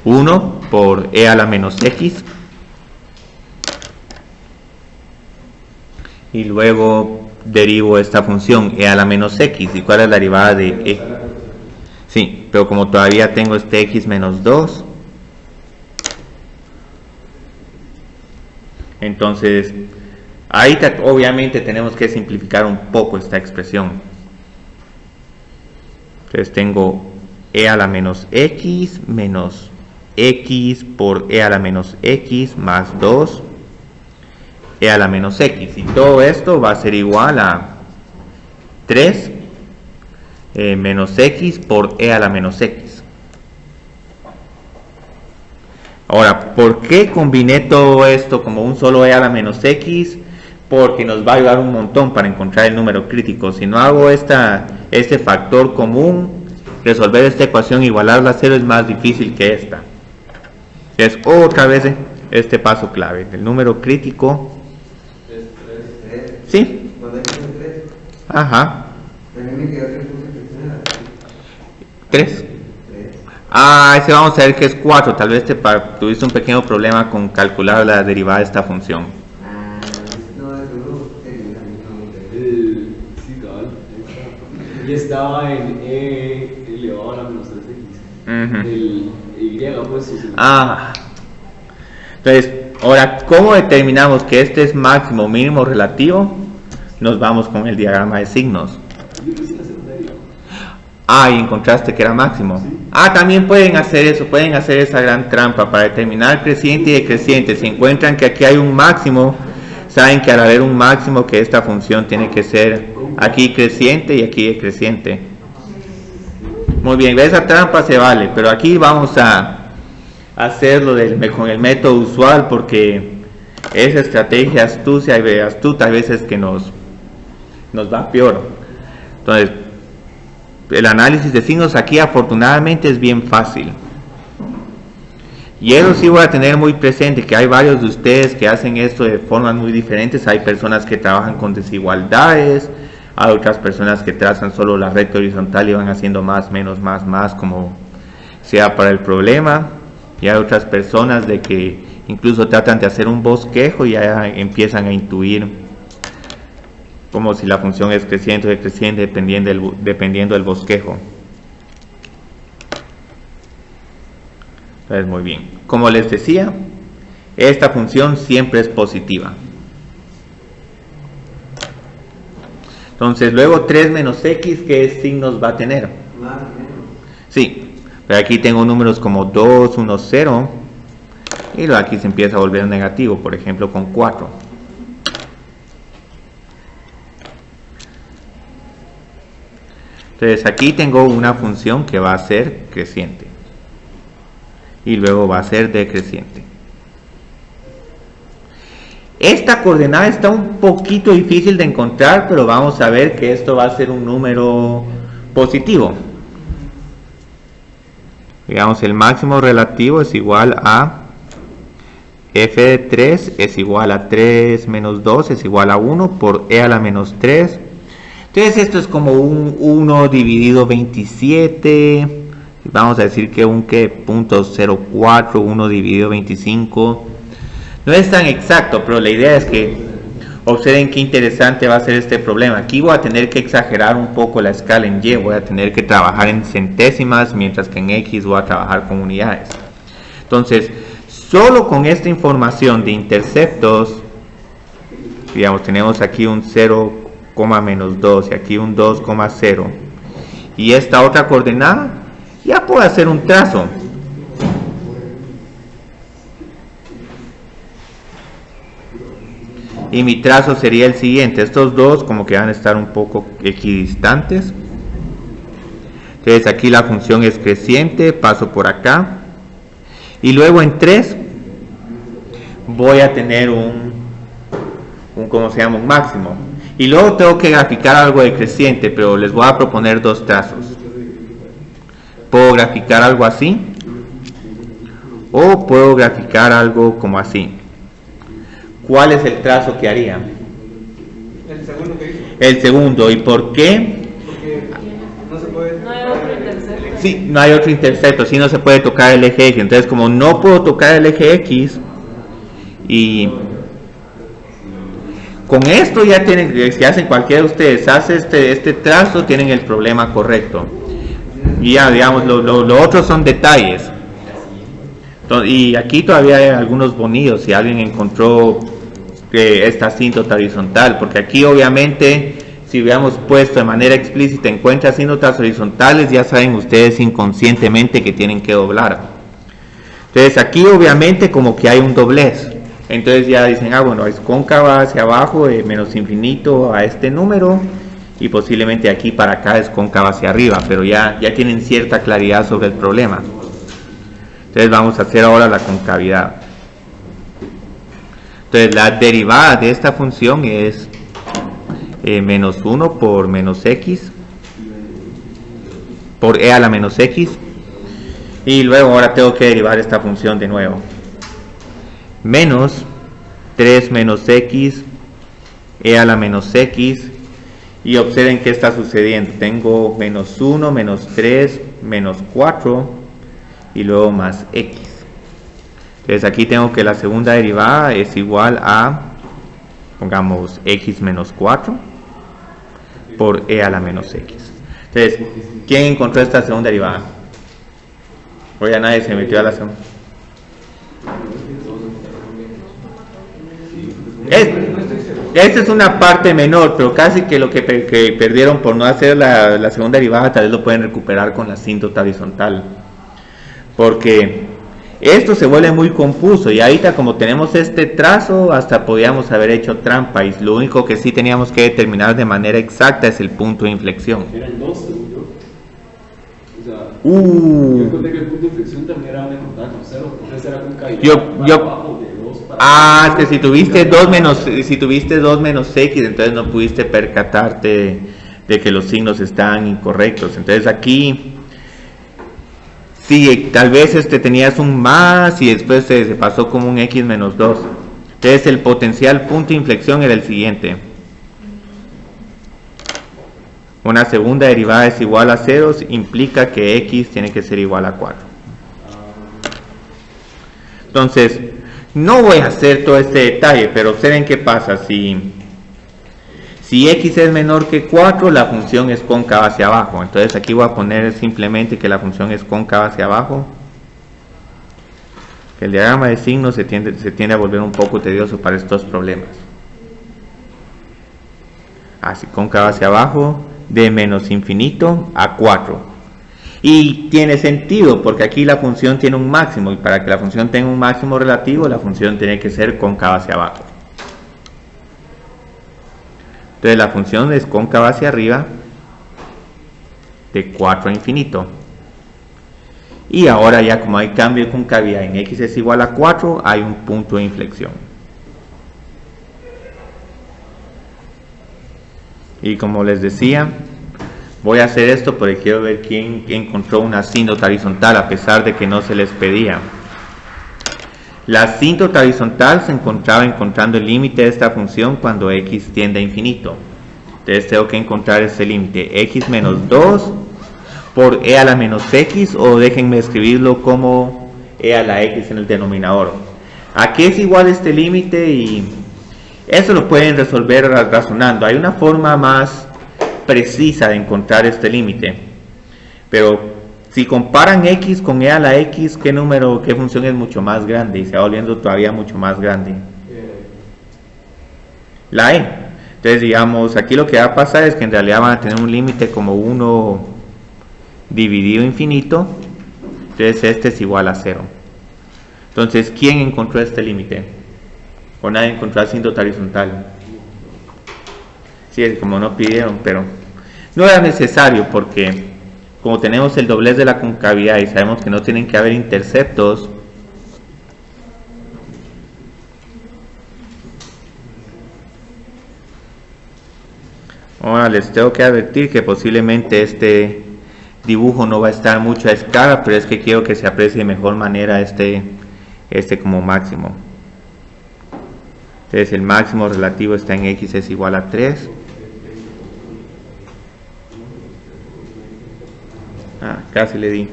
1 por e a la menos x. Y luego derivo esta función e a la menos x. ¿Y cuál es la derivada de e? Sí, pero como todavía tengo este x menos 2, entonces ahí obviamente tenemos que simplificar un poco esta expresión. Entonces tengo e a la menos x por e a la menos x más 2 e a la menos x. Y todo esto va a ser igual a 3 menos x por e a la menos x. Ahora, ¿por qué combiné todo esto como un solo e a la menos x? Porque nos va a ayudar un montón para encontrar el número crítico. Si no hago este factor común, resolver esta ecuación, igualarla a 0 es más difícil que esta. Es otra vez este paso clave. El número crítico. ¿Sí? Ajá. 3. Ese vamos a ver que es 4. Tal vez tuviste un pequeño problema con calcular la derivada de esta función. Y estaba en e elevado a la menos 3x. El y pues. Entonces, ahora, ¿cómo determinamos que este es máximo o mínimo relativo? Nos vamos con el diagrama de signos. Y encontraste que era máximo. Sí. También pueden hacer eso, pueden hacer esa gran trampa para determinar creciente y decreciente. Si encuentran que aquí hay un máximo, saben que al haber un máximo que esta función tiene que ser aquí creciente y aquí decreciente. Muy bien, esa trampa se vale, pero aquí vamos a hacerlo con el método usual, porque esa estrategia astuta a veces que nos va peor. Entonces, el análisis de signos aquí afortunadamente es bien fácil. Y eso sí voy a tener muy presente, que hay varios de ustedes que hacen esto de formas muy diferentes. Hay personas que trabajan con desigualdades, hay otras personas que trazan solo la recta horizontal y van haciendo más, menos, más, como sea para el problema. Y hay otras personas de que incluso tratan de hacer un bosquejo y ya empiezan a intuir como si la función es creciente o decreciente dependiendo del bosquejo. Entonces, muy bien. Como les decía, esta función siempre es positiva. Entonces, luego 3 menos x, ¿qué signos va a tener? Más o menos. Sí, pero aquí tengo números como 2, 1, 0. Y luego aquí se empieza a volver negativo, por ejemplo, con 4. Entonces, aquí tengo una función que va a ser creciente. Y luego va a ser decreciente. Esta coordenada está un poquito difícil de encontrar, pero vamos a ver que esto va a ser un número positivo. Digamos, el máximo relativo es igual a f de 3 es igual a 3 menos 2 es igual a 1 por e a la menos 3. Entonces esto es como un 1 dividido 27. Vamos a decir que un .04, 1 dividido 25. No es tan exacto, pero la idea es que observen qué interesante va a ser este problema. Aquí voy a tener que exagerar un poco la escala en Y. Voy a tener que trabajar en centésimas, mientras que en X voy a trabajar con unidades. Entonces, solo con esta información de interceptos, digamos, tenemos aquí un 0, menos 2 y aquí un 2,0 y esta otra coordenada, ya puedo hacer un trazo. Y mi trazo sería el siguiente. Estos dos como que van a estar un poco equidistantes. Entonces aquí la función es creciente, paso por acá. Y luego en 3 voy a tener un ¿cómo se llama? Un máximo. Y luego tengo que graficar algo de creciente, pero les voy a proponer dos trazos. Puedo graficar algo así, o puedo graficar algo como así. ¿Cuál es el trazo que haría? El segundo que hizo. El segundo. ¿Y por qué? Porque no se puede. No hay otro intercepto. Sí, no hay otro intercepto, sí no se puede tocar el eje X. Entonces, como no puedo tocar el eje X, y con esto ya tienen, si hacen cualquiera de ustedes, hace este trazo, tienen el problema correcto. Y ya, digamos, lo otro son detalles. Entonces, y aquí todavía hay algunos bonillos, si alguien encontró esta asíntota horizontal, porque aquí obviamente, si hubiéramos puesto de manera explícita, encuentra asíntotas horizontales, ya saben ustedes inconscientemente que tienen que doblar. Entonces aquí obviamente como que hay un doblez. Entonces ya dicen, bueno, es cóncava hacia abajo, menos infinito a este número, y posiblemente aquí para acá es cóncava hacia arriba, pero ya tienen cierta claridad sobre el problema. Entonces vamos a hacer ahora la concavidad. Entonces la derivada de esta función es menos 1 por menos x, por e a la menos x, y luego ahora tengo que derivar esta función de nuevo. Menos 3 menos x, e a la menos x, y observen qué está sucediendo. Tengo menos 1, menos 3, menos 4, y luego más x. Entonces aquí tengo que la segunda derivada es igual a, pongamos, x menos 4 por e a la menos x. Entonces, ¿quién encontró esta segunda derivada? Hoy ya nadie se metió a la segunda. Esta es una parte menor, pero casi que lo que perdieron por no hacer la segunda derivada, tal vez lo pueden recuperar con la asíntota horizontal. Porque esto se vuelve muy confuso, y ahorita como tenemos este trazo, hasta podíamos haber hecho trampa, y lo único que sí teníamos que determinar de manera exacta es el punto de inflexión. Eran 2, según yo. O sea, yo encontré que el punto de inflexión también era donde contaba con 0, entonces era con caída abajo de 2 para es que si tuviste 2 menos x, entonces no pudiste percatarte de que los signos estaban incorrectos. Entonces aquí, sí, tal vez tenías un más y después se pasó como un x menos 2. Entonces el potencial punto de inflexión era el siguiente. Una segunda derivada es igual a 0, implica que x tiene que ser igual a 4. Entonces, no voy a hacer todo este detalle, pero observen qué pasa. Si x es menor que 4, la función es cóncava hacia abajo. Entonces aquí voy a poner simplemente que la función es cóncava hacia abajo. El diagrama de signos se tiende a volver un poco tedioso para estos problemas. Así, cóncava hacia abajo, de menos infinito a 4. Y tiene sentido, porque aquí la función tiene un máximo, y para que la función tenga un máximo relativo, la función tiene que ser cóncava hacia abajo. Entonces la función es cóncava hacia arriba, de 4 a infinito. Y ahora ya como hay cambio de concavidad en x es igual a 4, hay un punto de inflexión. Y como les decía, voy a hacer esto porque quiero ver quién encontró una asíntota horizontal a pesar de que no se les pedía. La asíntota horizontal se encontraba encontrando el límite de esta función cuando x tiende a infinito. Entonces tengo que encontrar ese límite, x menos 2 por e a la menos x, o déjenme escribirlo como e a la x en el denominador. ¿A qué es igual este límite? Y eso lo pueden resolver razonando. Hay una forma más precisa de encontrar este límite, pero Si comparan x con e a la x, ¿qué número, qué función es mucho más grande? Y se va volviendo todavía mucho más grande. La e. Entonces, digamos, aquí lo que va a pasar es que en realidad van a tener un límite como 1 dividido infinito. Entonces, este es igual a 0. Entonces, ¿quién encontró este límite? O nadie encontró asíntota horizontal. Sí, es como no pidieron, pero no era necesario porque como tenemos el doblez de la concavidad y sabemos que no tienen que haber interceptos, ahora les tengo que advertir que posiblemente este dibujo no va a estar mucho a escala, pero es que quiero que se aprecie de mejor manera este como máximo. Entonces el máximo relativo está en x es igual a 3. Casi le di.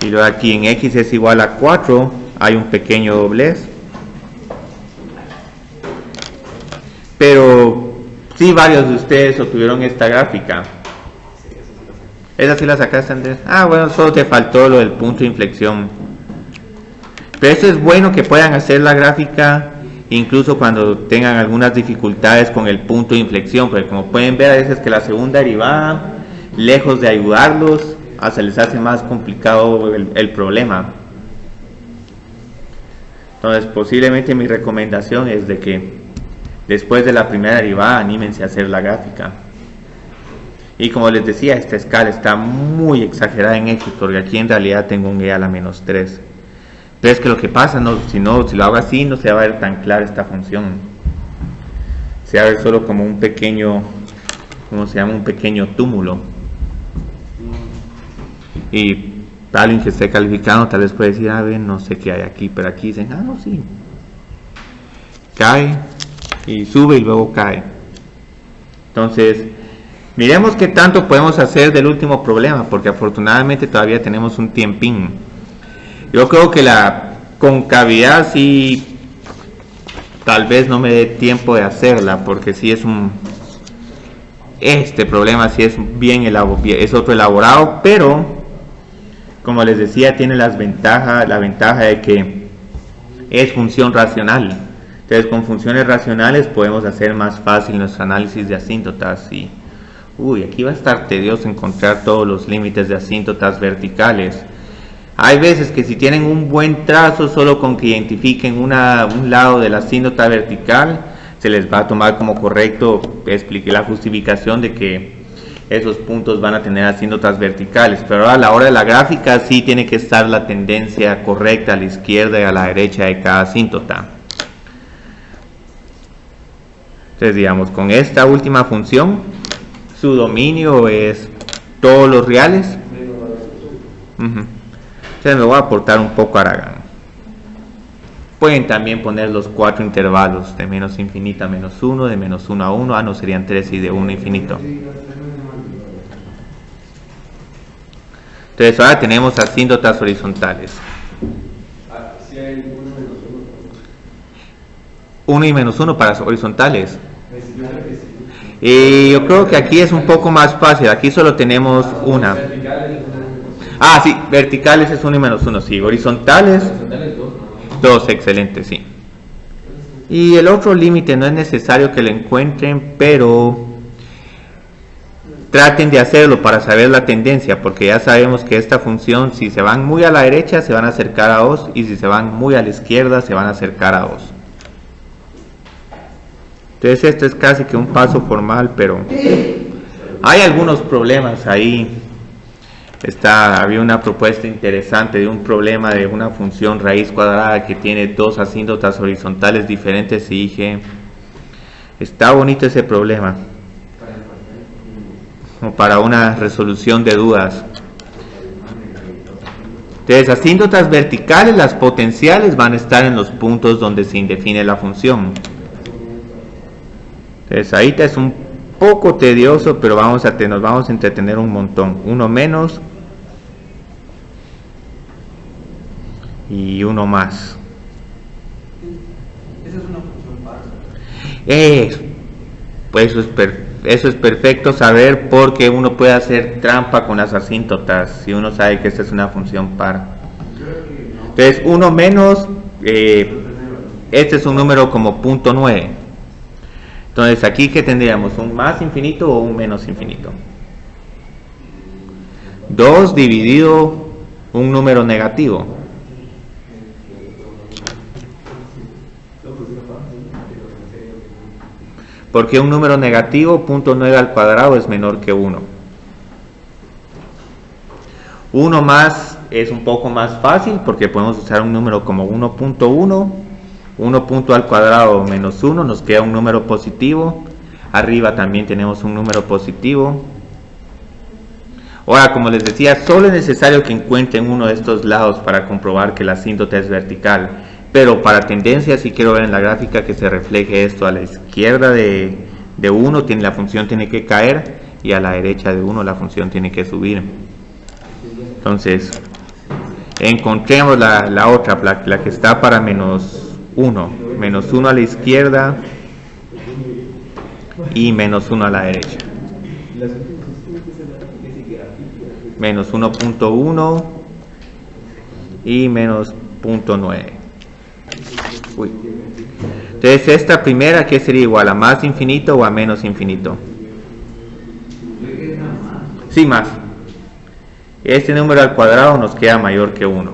Y luego aquí en x es igual a 4 hay un pequeño doblez. Pero sí, varios de ustedes obtuvieron esta gráfica. ¿Esa sí la sacaste, Andrés? Bueno, solo te faltó lo del punto de inflexión. Pero esto es bueno que puedan hacer la gráfica incluso cuando tengan algunas dificultades con el punto de inflexión, porque como pueden ver a veces que la segunda derivada, lejos de ayudarlos, se les hace más complicado el problema. Entonces posiblemente mi recomendación es de que después de la primera derivada anímense a hacer la gráfica. Y como les decía, esta escala está muy exagerada en x, porque aquí en realidad tengo un e a la menos 3. Entonces que lo que pasa, si lo hago así, no se va a ver tan clara esta función. Se va a ver solo como un pequeño, ¿cómo se llama? Un pequeño túmulo. Y alguien que esté calificando tal vez puede decir, no sé qué hay aquí, pero aquí dicen, no, sí. Cae y sube y luego cae. Entonces, miremos qué tanto podemos hacer del último problema, porque afortunadamente todavía tenemos un tiempín. Yo creo que la concavidad sí, tal vez no me dé tiempo de hacerla, porque sí es este problema sí es bien elaborado, es otro elaborado, pero como les decía, tiene la ventaja de que es función racional. Entonces con funciones racionales podemos hacer más fácil nuestro análisis de asíntotas y aquí va a estar tedioso encontrar todos los límites de asíntotas verticales. Hay veces que si tienen un buen trazo, solo con que identifiquen un lado de la asíntota vertical, se les va a tomar como correcto. Expliqué la justificación de que esos puntos van a tener asíntotas verticales, pero ahora a la hora de la gráfica sí tiene que estar la tendencia correcta a la izquierda y a la derecha de cada asíntota. Entonces digamos, con esta última función, su dominio es todos los reales. Entonces me voy a aportar un poco a Aragán. Pueden también poner los 4 intervalos de menos infinita a menos 1, de menos 1 a 1, no serían 3 y de 1 a infinito. Entonces ahora tenemos asíntotas horizontales. 1 y menos 1 para horizontales. Y yo creo que aquí es un poco más fácil, aquí solo tenemos una. Sí, verticales es 1 y menos 1, sí, horizontales 2, excelente, sí. Y el otro límite no es necesario que lo encuentren, pero traten de hacerlo para saber la tendencia, porque ya sabemos que esta función, si se van muy a la derecha se van a acercar a os, y si se van muy a la izquierda se van a acercar a os. Entonces esto es casi que un paso formal, pero hay algunos problemas ahí. Había una propuesta interesante de un problema de una función raíz cuadrada que tiene 2 asíntotas horizontales diferentes y dije, está bonito ese problema, como para una resolución de dudas. Entonces, asíntotas verticales, las potenciales van a estar en los puntos donde se indefine la función. Entonces ahí es un poco tedioso, pero nos vamos a entretener un montón. Uno menos y uno más. Esa es una función falsa. Pues eso es eso es perfecto saber porque uno puede hacer trampa con las asíntotas si uno sabe que esta es una función par. Entonces 1 menos, este es un número como 0.9. Entonces aquí que tendríamos un más infinito o un menos infinito. 2 dividido un número negativo. Porque un número negativo, 0.9 al cuadrado, es menor que 1. 1 más es un poco más fácil porque podemos usar un número como 1.1. 1 punto al cuadrado menos 1 nos queda un número positivo. Arriba también tenemos un número positivo. Ahora, como les decía, solo es necesario que encuentren uno de estos lados para comprobar que la asíntota es vertical. Pero para tendencia, si quiero ver en la gráfica que se refleje esto a la izquierda de 1, la función tiene que caer, y a la derecha de 1 la función tiene que subir. Entonces, encontremos la otra, la que está para menos 1. Menos 1 a la izquierda y menos 1 a la derecha. Menos 1.1 y menos 0.9. Uy. Entonces esta primera, ¿qué sería igual? ¿A más infinito o a menos infinito? Sí, más. Este número al cuadrado nos queda mayor que 1.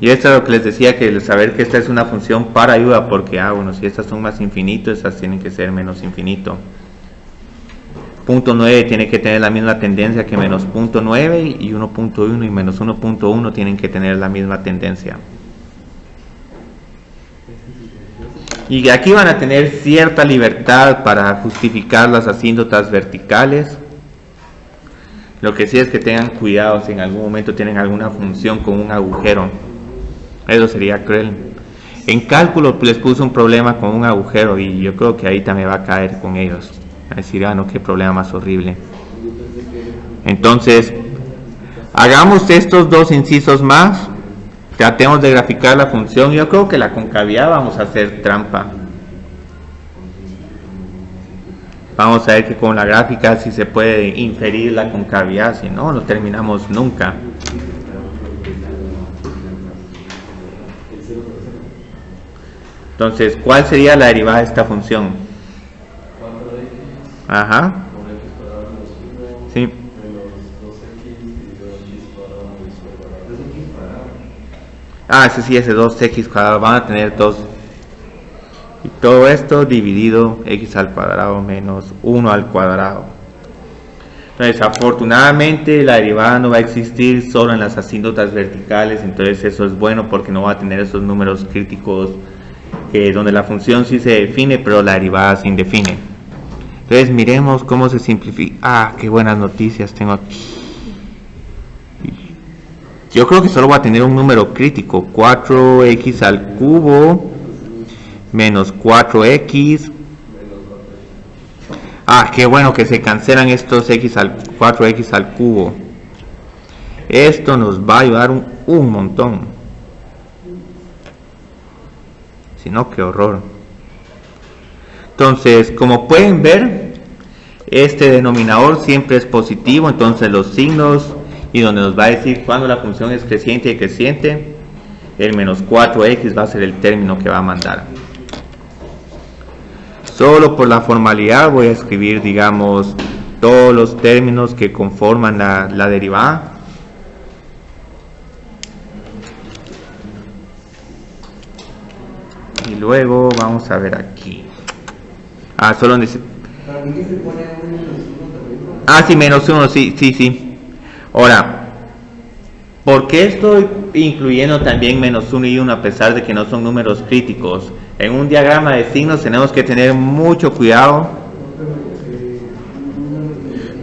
Y esto es lo que les decía, que el saber que esta es una función par ayuda, porque bueno, si estas son más infinito, estas tienen que ser menos infinito. 0.9 tiene que tener la misma tendencia que menos 0.9, y 1.1 y menos 1.1 tienen que tener la misma tendencia. Y aquí van a tener cierta libertad para justificar las asíntotas verticales. Lo que sí es que tengan cuidado si en algún momento tienen alguna función con un agujero. Eso sería cruel. En cálculo les puse un problema con un agujero y yo creo que ahí también va a caer con ellos. A decir, no, qué problema más horrible. Entonces, hagamos estos dos incisos más. Tratemos de graficar la función. Yo creo que la concavidad vamos a hacer trampa. Vamos a ver que con la gráfica si se puede inferir la concavidad. Si no, no terminamos nunca. Entonces, ¿cuál sería la derivada de esta función? Ajá. Sí. Ese sí, ese 2x cuadrado. Van a tener 2. Y todo esto dividido x al cuadrado menos 1 al cuadrado. Entonces, afortunadamente, la derivada no va a existir solo en las asíntotas verticales. Entonces, eso es bueno porque no va a tener esos números críticos donde la función sí se define, pero la derivada se indefine. Entonces miremos cómo se simplifica. Qué buenas noticias tengo aquí. Yo creo que solo va a tener un número crítico. 4x al cubo menos 4x. Qué bueno que se cancelan estos 4x al cubo. Esto nos va a ayudar un montón. Si no, qué horror. Entonces, como pueden ver, este denominador siempre es positivo, entonces los signos, y donde nos va a decir cuando la función es creciente y creciente, el menos 4x va a ser el término que va a mandar. Solo por la formalidad voy a escribir, digamos, todos los términos que conforman la derivada. Y luego vamos a ver aquí. Solo necesito. ¿Para mí que se pone un menos 1 también? Sí, menos 1, sí. Ahora, ¿por qué estoy incluyendo también menos 1 y 1 a pesar de que no son números críticos? En un diagrama de signos tenemos que tener mucho cuidado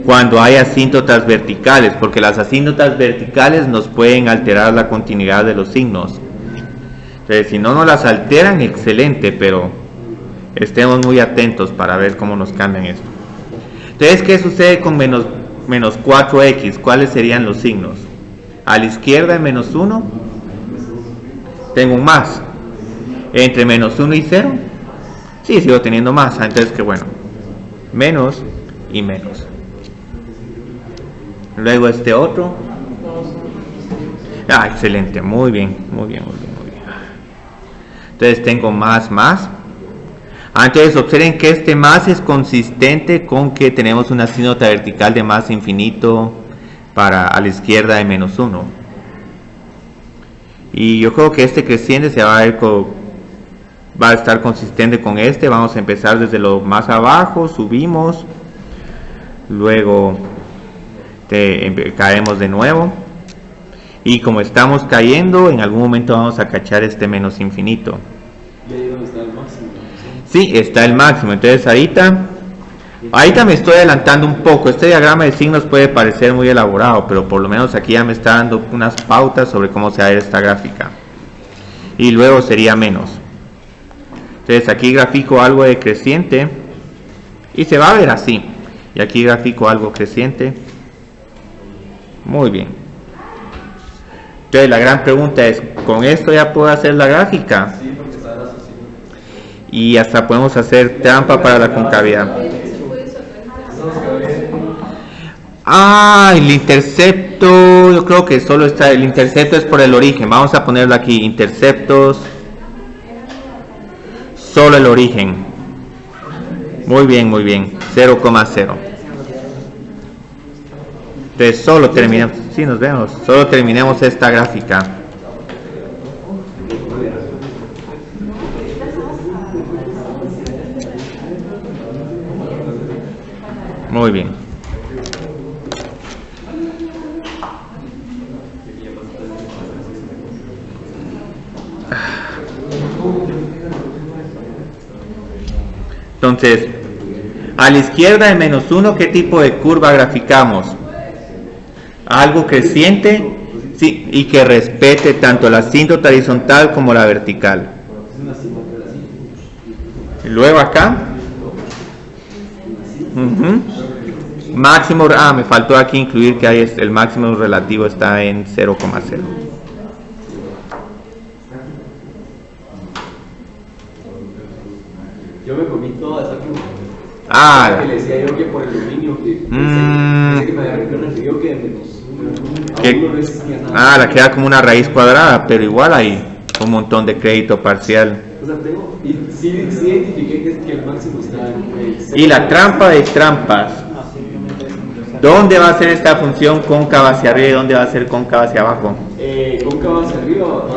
cuando hay asíntotas verticales, porque las asíntotas verticales nos pueden alterar la continuidad de los signos. Entonces, si no nos las alteran, excelente, pero estemos muy atentos para ver cómo nos cambian esto. Entonces, ¿qué sucede con menos 4x? ¿Cuáles serían los signos? A la izquierda en menos 1 tengo un más. Entre menos 1 y 0, Sí, sigo teniendo más, entonces que bueno, menos y menos. Luego este otro. Ah, excelente, muy bien, muy bien, muy bien, muy bien. Entonces tengo más. Entonces observen que este más es consistente con que tenemos una asíntota vertical de más infinito para a la izquierda de menos 1. Y yo creo que este creciente se va a ver va a estar consistente con este. Vamos a empezar desde lo más abajo, subimos, luego caemos de nuevo, y como estamos cayendo, en algún momento vamos a cachar este menos infinito. ¿Y ahí donde está el máximo? Sí, está el máximo. Entonces ahorita me estoy adelantando un poco. Este diagrama de signos puede parecer muy elaborado, pero por lo menos aquí ya me está dando unas pautas sobre cómo se va a ver esta gráfica. Y luego sería menos. Entonces aquí grafico algo de creciente y se va a ver así. Y aquí grafico algo creciente. Muy bien. Entonces la gran pregunta es, ¿con esto ya puedo hacer la gráfica? Sí, porque está el asociado. Y hasta podemos hacer trampa para la concavidad. El intercepto, yo creo que solo está, el intercepto es por el origen. Vamos a ponerlo aquí, interceptos, solo el origen. Muy bien, 0,0. Entonces solo terminamos, sí, nos vemos, solo terminemos esta gráfica. Muy bien. Entonces, a la izquierda de menos 1, ¿qué tipo de curva graficamos? Algo creciente, sí, y que respete tanto la asíntota horizontal como la vertical. Y luego acá, máximo, me faltó aquí incluir que hay el máximo relativo está en 0,0. Yo me comí toda esa curva. Que le decía yo que por el dominio que pensé que me había referido que de menos uno no existía nada. La queda como una raíz cuadrada, pero igual hay un montón de crédito parcial. O sea, sí identifiqué que el máximo está en Y la trampa de trampas. ¿Dónde va a ser esta función cóncava hacia arriba y dónde va a ser cóncava hacia abajo? Cóncava hacia arriba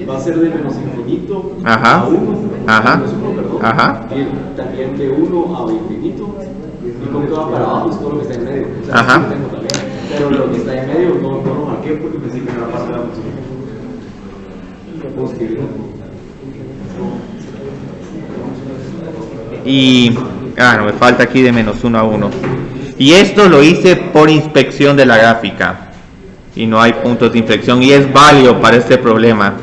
va a ser de menos infinito Ajá. a 1, Ajá. menos 1, perdón. Ajá. Y también de 1 a infinito. Y cóncava para abajo es todo lo que está en medio. O sea, Ajá. sí lo tengo también. Pero lo que está en medio no lo marqué porque pensé que no era parte de la función. Puedo escribirlo. Y no, me falta aquí de menos 1 a 1. Y esto lo hice por inspección de la gráfica. Y no hay puntos de inflexión. Y es válido para este problema.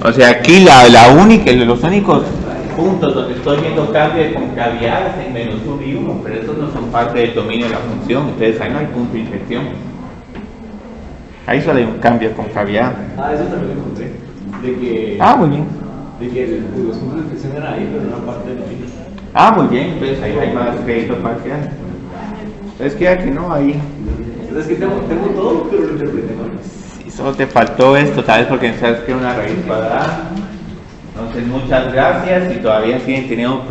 O sea, aquí los únicos puntos donde estoy viendo cambio de concavidad es en menos 1 y 1, pero esos no son parte del dominio de la función, entonces ahí no hay punto de inflexión. Ahí solo hay un cambio de concavidad. Eso también lo encontré. De que, Muy bien. De que los puntos de inflexión eran ahí, pero no eran parte del dominio. Muy bien, entonces ahí hay más crédito parcial. Entonces queda que no, ahí. Es que tengo todo, pero lo interpreté mal. Solo te faltó esto, ¿sabes? Porque sabes que es una raíz cuadrada. Entonces, muchas gracias. Si todavía siguen teniendo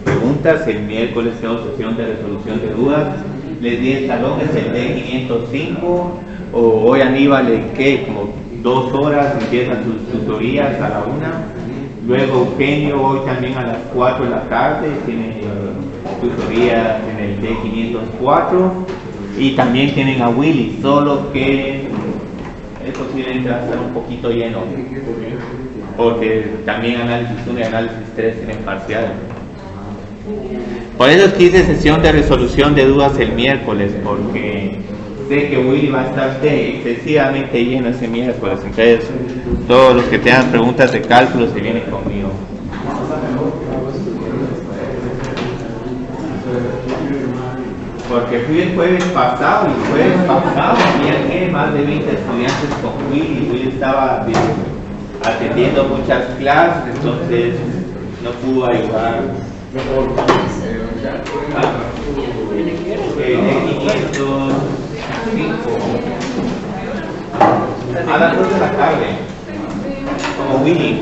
preguntas, el miércoles tenemos sesión de resolución de dudas. Les di el salón, es el D505. O hoy Aníbal, como 2 horas, empiezan sus tutorías a la 1. Luego Eugenio, hoy también a las 4 de la tarde, tiene tutorías en el D504. Y también tienen a Willy, solo que es posiblemente va a estar un poquito lleno, porque también análisis 1 y análisis 3 tienen parcial. Por eso es que hice sesión de resolución de dudas el miércoles, porque sé que Willy va a estar excesivamente lleno ese miércoles, entonces todos los que tengan preguntas de cálculo se vienen conmigo. Porque fui el jueves pasado y el jueves pasado había más de 20 estudiantes con Willy. Willy estaba atendiendo muchas clases, entonces no pudo ayudar. De 505 a las 2 de la tarde, como Willy.